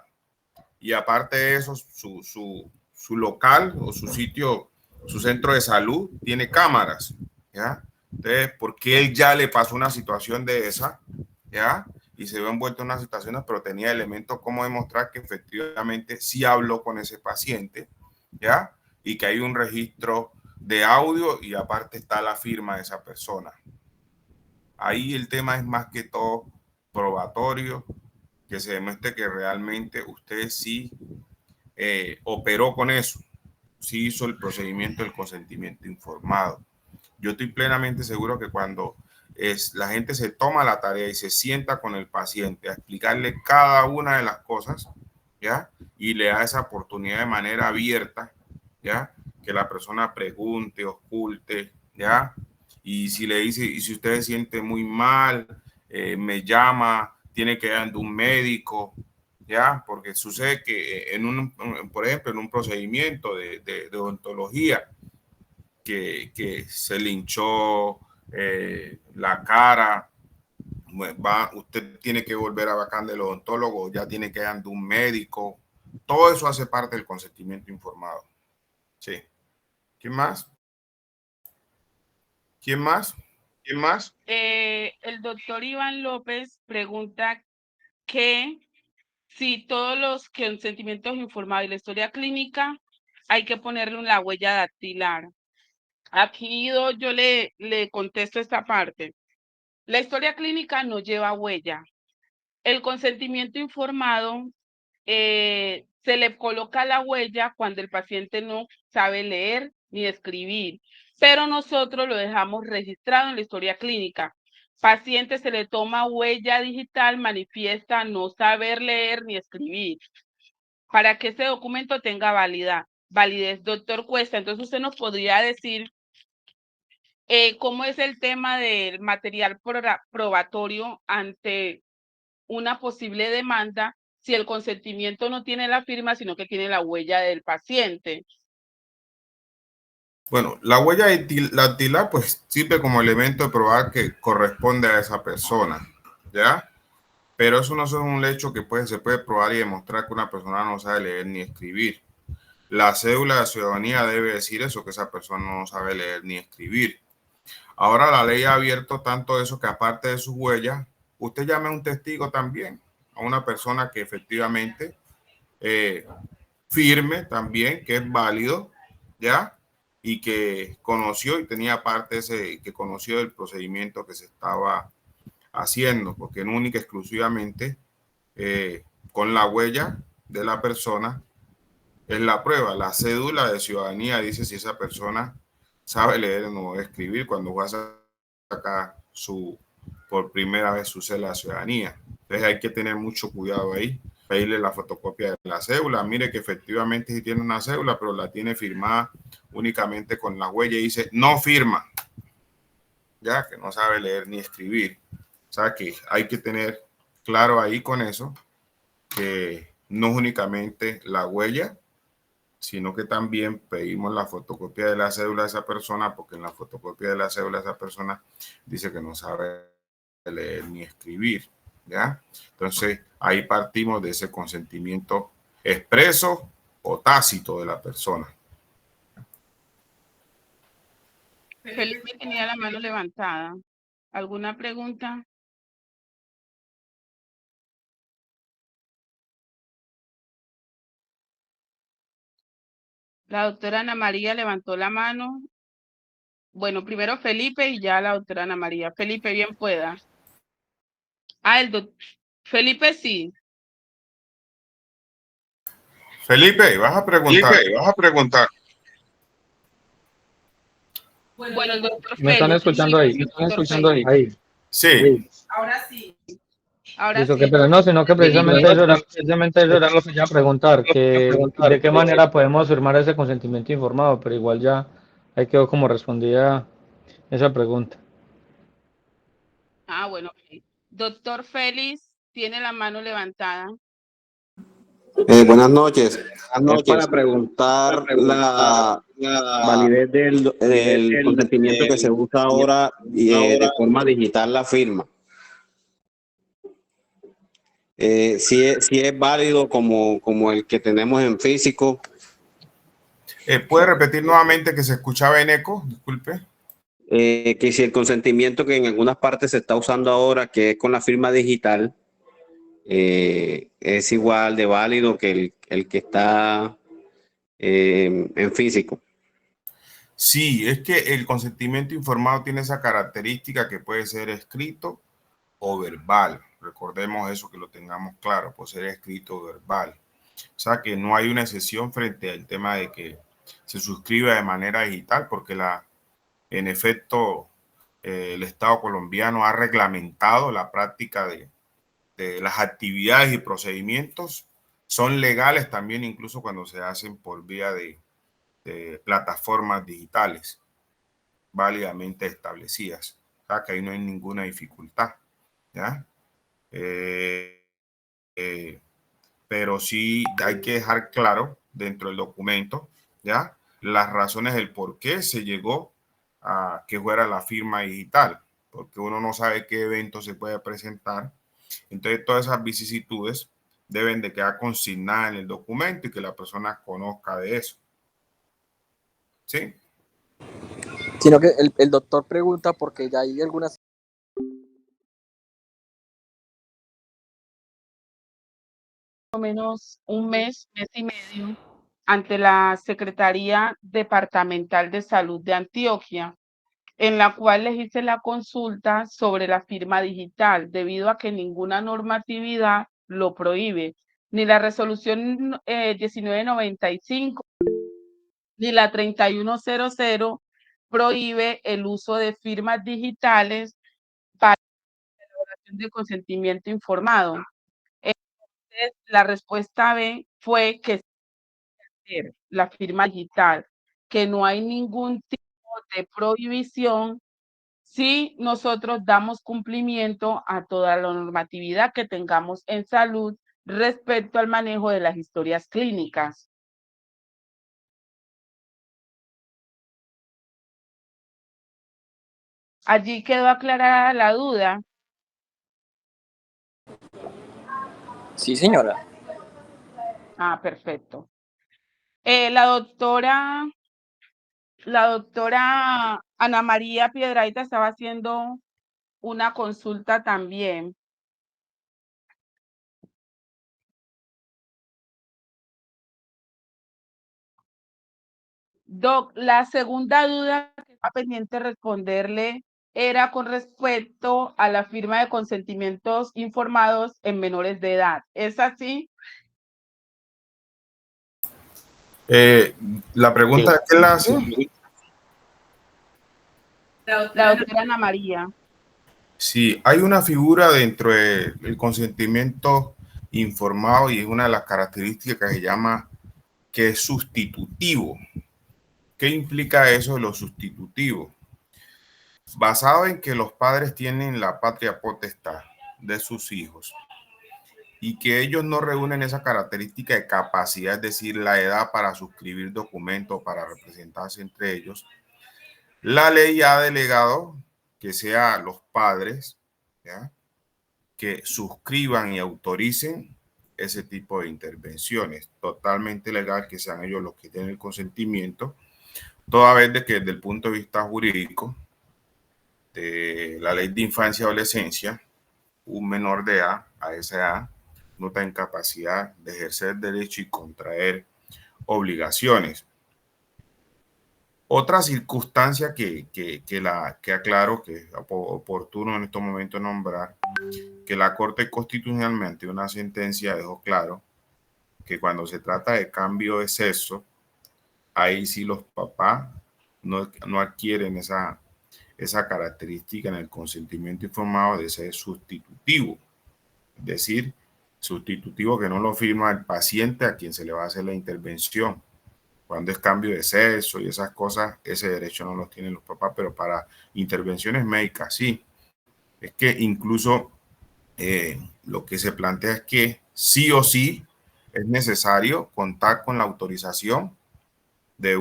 Y aparte de eso, su local o su sitio, su centro de salud tiene cámaras, ¿ya? Entonces, porque él ya le pasó una situación de esa, ¿ya? Y se ve envuelto en una situación, pero tenía elementos como demostrar que efectivamente sí habló con ese paciente, ¿ya? Y que hay un registro de audio y aparte está la firma de esa persona. Ahí el tema es más que todo probatorio, que se demuestre que realmente usted sí operó con eso, sí hizo el procedimiento del consentimiento informado. Yo estoy plenamente seguro que cuando la gente se toma la tarea y se sienta con el paciente a explicarle cada una de las cosas, ¿ya? Y le da esa oportunidad de manera abierta, ¿ya? Que la persona pregunte, oculte, ¿ya? Y si le dice, y si usted se siente muy mal, me llama, tiene que ir ante un médico, ¿ya? Porque sucede que por ejemplo, en un procedimiento de odontología, que se le hinchó la cara, usted tiene que volver a vacar del odontólogo, ya tiene que ir ante un médico. Todo eso hace parte del consentimiento informado. Sí. ¿Quién más? ¿Quién más? ¿Quién más? El doctor Iván López pregunta que si todos los consentimientos informados y la historia clínica hay que ponerle la huella dactilar. Aquí yo le contesto esta parte. La historia clínica no lleva huella. El consentimiento informado se le coloca la huella cuando el paciente no sabe leer ni escribir, pero nosotros lo dejamos registrado en la historia clínica. Paciente se le toma huella digital, manifiesta no saber leer ni escribir, para que ese documento tenga validez. Doctor Cuesta, entonces usted nos podría decir cómo es el tema del material probatorio ante una posible demanda si el consentimiento no tiene la firma, sino que tiene la huella del paciente. Bueno, la huella dactilar pues sirve como elemento de probar que corresponde a esa persona, ¿ya? Pero eso no es un hecho que se puede probar y demostrar que una persona no sabe leer ni escribir. La cédula de ciudadanía debe decir eso, que esa persona no sabe leer ni escribir. Ahora la ley ha abierto tanto eso que aparte de su huella, usted llame a un testigo también, a una persona que efectivamente firme también, que es válido, ¿ya? Y que conoció y tenía parte que conoció del procedimiento que se estaba haciendo, porque no única exclusivamente con la huella de la persona es la prueba. La cédula de ciudadanía dice si esa persona sabe leer o no escribir cuando va a sacar por primera vez su cédula de ciudadanía. Entonces hay que tener mucho cuidado ahí, pedirle la fotocopia de la cédula. Mire que efectivamente sí tiene una cédula, pero la tiene firmada únicamente con la huella y dice no firma, ya que no sabe leer ni escribir. O sea que hay que tener claro ahí con eso, que no es únicamente la huella, sino que también pedimos la fotocopia de la cédula de esa persona, porque en la fotocopia de la cédula de esa persona dice que no sabe leer ni escribir, ¿ya? Entonces, ahí partimos de ese consentimiento expreso o tácito de la persona. Felipe tenía la mano levantada. ¿Alguna pregunta? La doctora Ana María levantó la mano. Bueno, primero Felipe y ya la doctora Ana María. Felipe, bien pueda. El doctor Felipe sí. Felipe, vas a preguntar. Bueno, el doctor ¿Me están escuchando ahí? Ahí. Sí. Ahora sí. Ahora Listo, sí. pero no, sino que precisamente eso era lo que iba a preguntar, que de qué manera podemos firmar ese consentimiento informado, pero igual ya ahí quedó como respondida esa pregunta. Bueno. Okay. Doctor Félix tiene la mano levantada. Buenas noches. Es para preguntar la validez del consentimiento que se usa ahora de forma digital, la firma. Si es válido como el que tenemos en físico. ¿Puede repetir nuevamente que se escuchaba en eco? Disculpe. Que si el consentimiento que en algunas partes se está usando ahora, que es con la firma digital, es igual de válido que el que está en físico. Sí, es que el consentimiento informado tiene esa característica que puede ser escrito o verbal. Recordemos eso, que lo tengamos claro, puede ser escrito o verbal. O sea que no hay una excepción frente al tema de que se suscriba de manera digital, porque en efecto el Estado colombiano ha reglamentado la práctica de las actividades y procedimientos. Son legales también incluso cuando se hacen por vía de plataformas digitales válidamente establecidas. O sea, que ahí no hay ninguna dificultad, ¿ya? Pero sí hay que dejar claro dentro del documento, ¿ya? Las razones del por qué se llegó a que fuera la firma digital, porque uno no sabe qué evento se puede presentar. Entonces, todas esas vicisitudes deben de quedar consignadas en el documento y que la persona conozca de eso. ¿Sí? Sino que el doctor pregunta porque ya hay algunas... Menos un mes y medio, ante la Secretaría Departamental de Salud de Antioquia, en la cual les hice la consulta sobre la firma digital, debido a que ninguna normatividad lo prohíbe, ni la resolución 1995, ni la 3100 prohíbe el uso de firmas digitales para la elaboración de consentimiento informado. Entonces, la respuesta B fue que la firma digital, que no hay ningún tipo de prohibición si nosotros damos cumplimiento a toda la normatividad que tengamos en salud respecto al manejo de las historias clínicas. Allí quedó aclarada la duda. Sí, señora. Ah, perfecto. La doctora Ana María Piedrahita estaba haciendo una consulta también. Doc, la segunda duda que estaba pendiente de responderle era con respecto a la firma de consentimientos informados en menores de edad. ¿Es así? La pregunta es, ¿qué la hace? La doctora Ana María. Sí, hay una figura dentro del consentimiento informado y es una de las características que se llama que es sustitutivo. ¿Qué implica eso de lo sustitutivo? Basado en que los padres tienen la patria potestad de sus hijos y que ellos no reúnen esa característica de capacidad, es decir, la edad para suscribir documentos, para representarse entre ellos, la ley ha delegado que sea los padres, ¿ya?, que suscriban y autoricen ese tipo de intervenciones. Totalmente legal que sean ellos los que tienen el consentimiento, toda vez de que desde el punto de vista jurídico de la ley de infancia y adolescencia, un menor de edad, a esa edad, no está en capacidad de ejercer derecho y contraer obligaciones. Otra circunstancia que aclaro, que es oportuno en estos momentos nombrar, que la Corte Constitucional, mediante una sentencia, dejó claro que cuando se trata de cambio de sexo, ahí sí los papás no adquieren esa característica en el consentimiento informado de ser sustitutivo. Es decir, sustitutivo que no lo firma el paciente a quien se le va a hacer la intervención. Cuando es cambio de sexo y esas cosas, ese derecho no lo tienen los papás, pero para intervenciones médicas sí. Es que incluso lo que se plantea es que sí o sí es necesario contar con la autorización de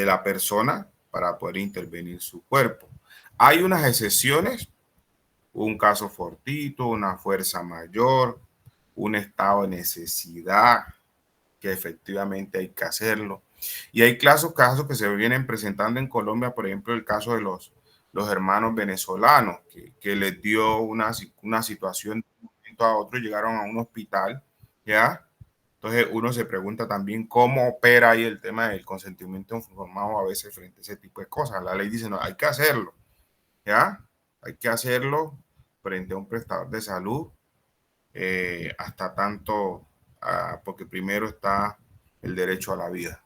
la persona para poder intervenir su cuerpo. Hay unas excepciones, un caso fortuito, una fuerza mayor, un estado de necesidad que efectivamente hay que hacerlo. Y hay casos que se vienen presentando en Colombia, por ejemplo, el caso de los hermanos venezolanos, que les dio una situación de un momento a otro, llegaron a un hospital, ¿ya? Entonces uno se pregunta también cómo opera ahí el tema del consentimiento informado a veces frente a ese tipo de cosas. La ley dice, no, hay que hacerlo, ¿ya? Hay que hacerlo frente a un prestador de salud, hasta tanto, porque primero está el derecho a la vida.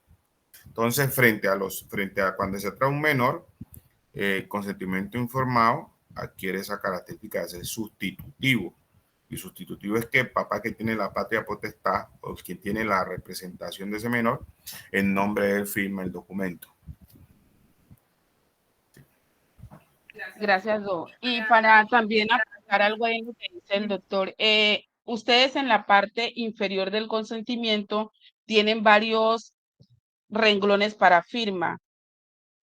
Entonces, frente a cuando se trata de un menor, consentimiento informado adquiere esa característica de ser sustitutivo. Y sustitutivo es que el papá que tiene la patria potestad o quien tiene la representación de ese menor, en nombre de él firma el documento. Gracias, Do. Y para también apuntar algo ahí en lo que dice el doctor, ustedes en la parte inferior del consentimiento tienen varios renglones para firma.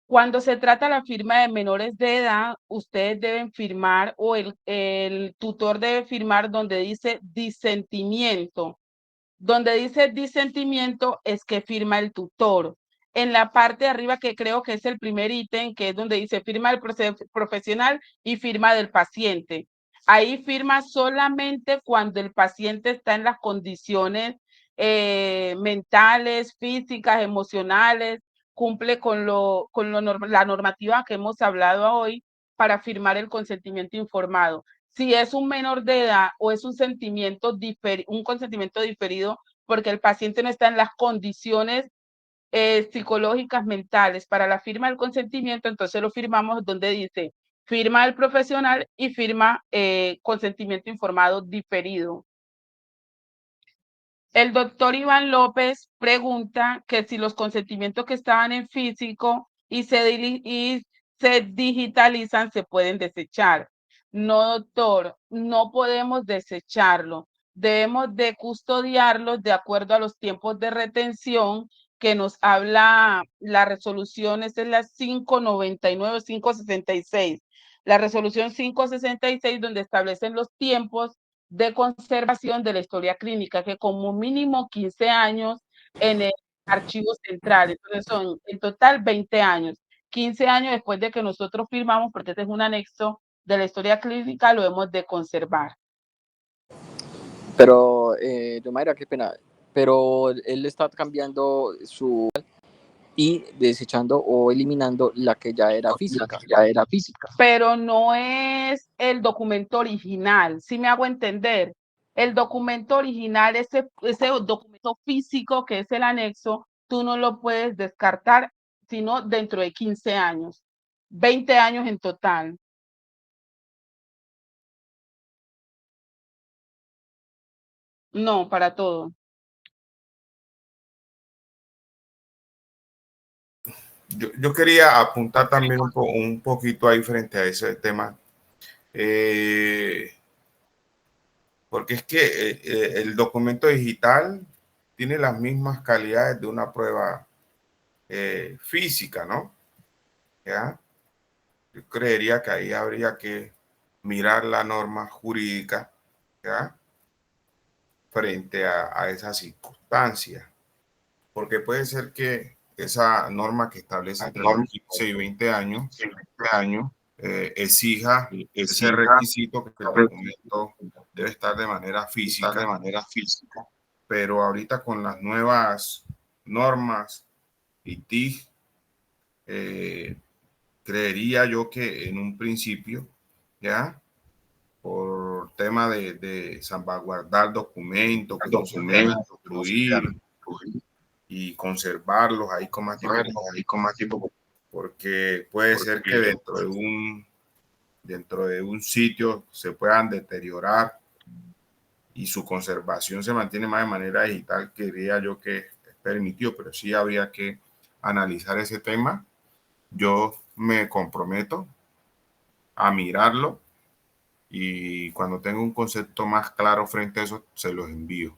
Cuando se trata la firma de menores de edad, ustedes deben firmar o el tutor debe firmar donde dice disentimiento. Donde dice disentimiento es que firma el tutor. En la parte de arriba, que creo que es el primer ítem, que es donde dice firma del profesional y firma del paciente. Ahí firma solamente cuando el paciente está en las condiciones mentales, físicas, emocionales, cumple con la normativa que hemos hablado hoy para firmar el consentimiento informado. Si es un menor de edad o es un consentimiento diferido porque el paciente no está en las condiciones psicológicas, mentales para la firma del consentimiento, entonces lo firmamos donde dice firma del profesional y firma consentimiento informado diferido. El doctor Iván López pregunta que si los consentimientos que estaban en físico y se digitalizan se pueden desechar. No, doctor, no podemos desecharlo. Debemos de custodiarlos de acuerdo a los tiempos de retención que nos habla la resolución, esta es la 599, 566. La resolución 566 donde establecen los tiempos de conservación de la historia clínica, que como mínimo 15 años en el archivo central. Entonces son en total 20 años. 15 años después de que nosotros firmamos, porque este es un anexo de la historia clínica, lo hemos de conservar. Pero, Yomaira, qué pena, pero él está cambiando su y desechando o eliminando la que ya era física. Pero no es el documento original, ¿sí me hago entender? El documento original, ese documento físico que es el anexo, tú no lo puedes descartar, sino dentro de 15 años, 20 años en total. No, para todo. Yo quería apuntar también un poquito ahí frente a ese tema, porque es que el documento digital tiene las mismas calidades de una prueba física, ¿no? ¿Ya? Yo creería que ahí habría que mirar la norma jurídica, ¿ya? Frente a esa circunstancia, porque puede ser que esa norma que establece entre los 15 y 20 años, exija ese requisito que el documento debe estar de manera física, pero ahorita con las nuevas normas y TIC, creería yo que en un principio, ya, por tema de salvaguardar documentos, que no se vayan a destruir y conservarlos ahí con más tiempo, porque puede ser que dentro de un sitio se puedan deteriorar y su conservación se mantiene más de manera digital, quería yo que es permitido, pero sí había que analizar ese tema. Yo me comprometo a mirarlo y cuando tenga un concepto más claro frente a eso, se los envío.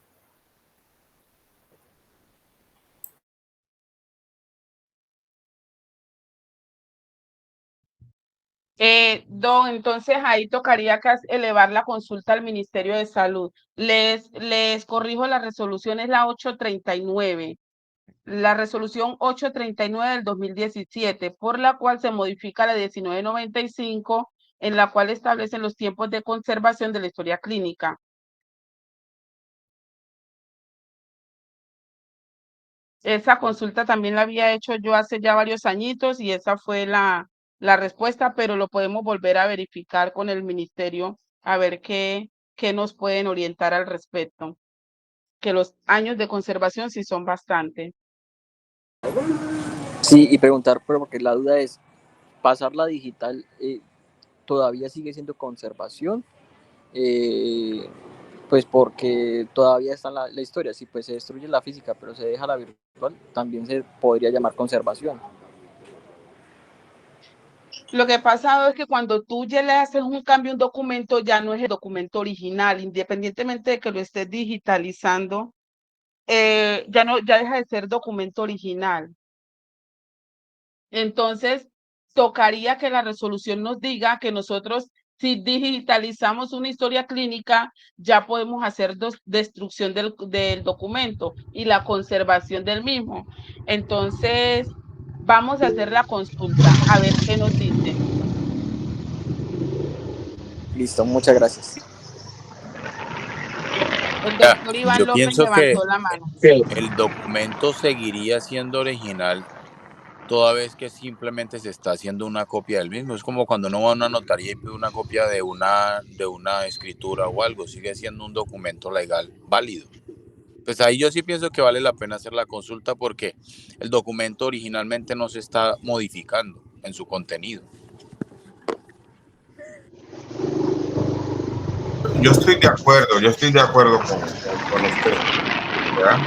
Don, entonces ahí tocaría que elevar la consulta al Ministerio de Salud. Les corrijo, la resolución es la 839. La resolución 839 del 2017, por la cual se modifica la 1995, en la cual establecen los tiempos de conservación de la historia clínica. Esa consulta también la había hecho yo hace ya varios añitos y esa fue la respuesta, pero lo podemos volver a verificar con el ministerio a ver qué nos pueden orientar al respecto. Que los años de conservación sí son bastante. Sí, y preguntar, pero porque la duda es, pasarla digital todavía sigue siendo conservación, pues porque todavía está la historia. Si pues se destruye la física pero se deja la virtual, también se podría llamar conservación. Lo que pasa es que cuando tú ya le haces un cambio a un documento, ya no es el documento original, independientemente de que lo estés digitalizando, ya deja de ser documento original. Entonces, tocaría que la resolución nos diga que nosotros, si digitalizamos una historia clínica, ya podemos hacer destrucción del documento y la conservación del mismo. Entonces, vamos a hacer la consulta, a ver qué nos dicen. Listo, muchas gracias. El doctor Iván López levantó la mano. El documento seguiría siendo original toda vez que simplemente se está haciendo una copia del mismo. Es como cuando uno va a una notaría y pide una copia de una escritura o algo, sigue siendo un documento legal válido. Pues ahí yo sí pienso que vale la pena hacer la consulta porque el documento originalmente no se está modificando en su contenido. Yo estoy de acuerdo con usted, ¿verdad?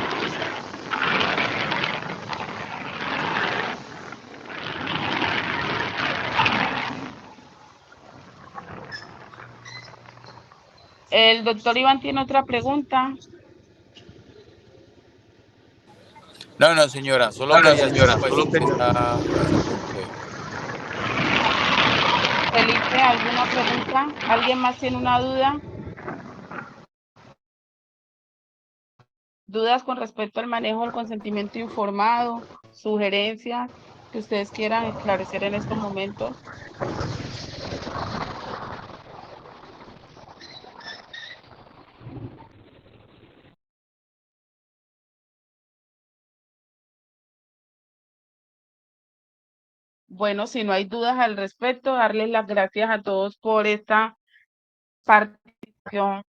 El doctor Iván tiene otra pregunta. No, señora, solo quería esa punto. Felipe, ¿alguna pregunta? ¿Alguien más tiene una duda? ¿Dudas con respecto al manejo del consentimiento informado? ¿Sugerencias que ustedes quieran esclarecer en estos momentos? Bueno, si no hay dudas al respecto, darles las gracias a todos por esta participación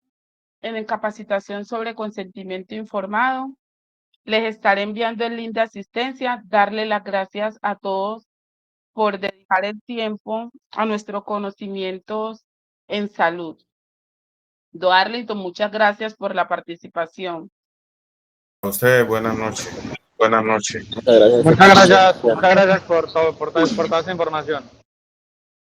en capacitación sobre consentimiento informado. Les estaré enviando el link de asistencia, darle las gracias a todos por dedicar el tiempo a nuestros conocimientos en salud. Arlington, muchas gracias por la participación. A usted, buenas noches. Buenas noches. Muchas gracias por toda esa información.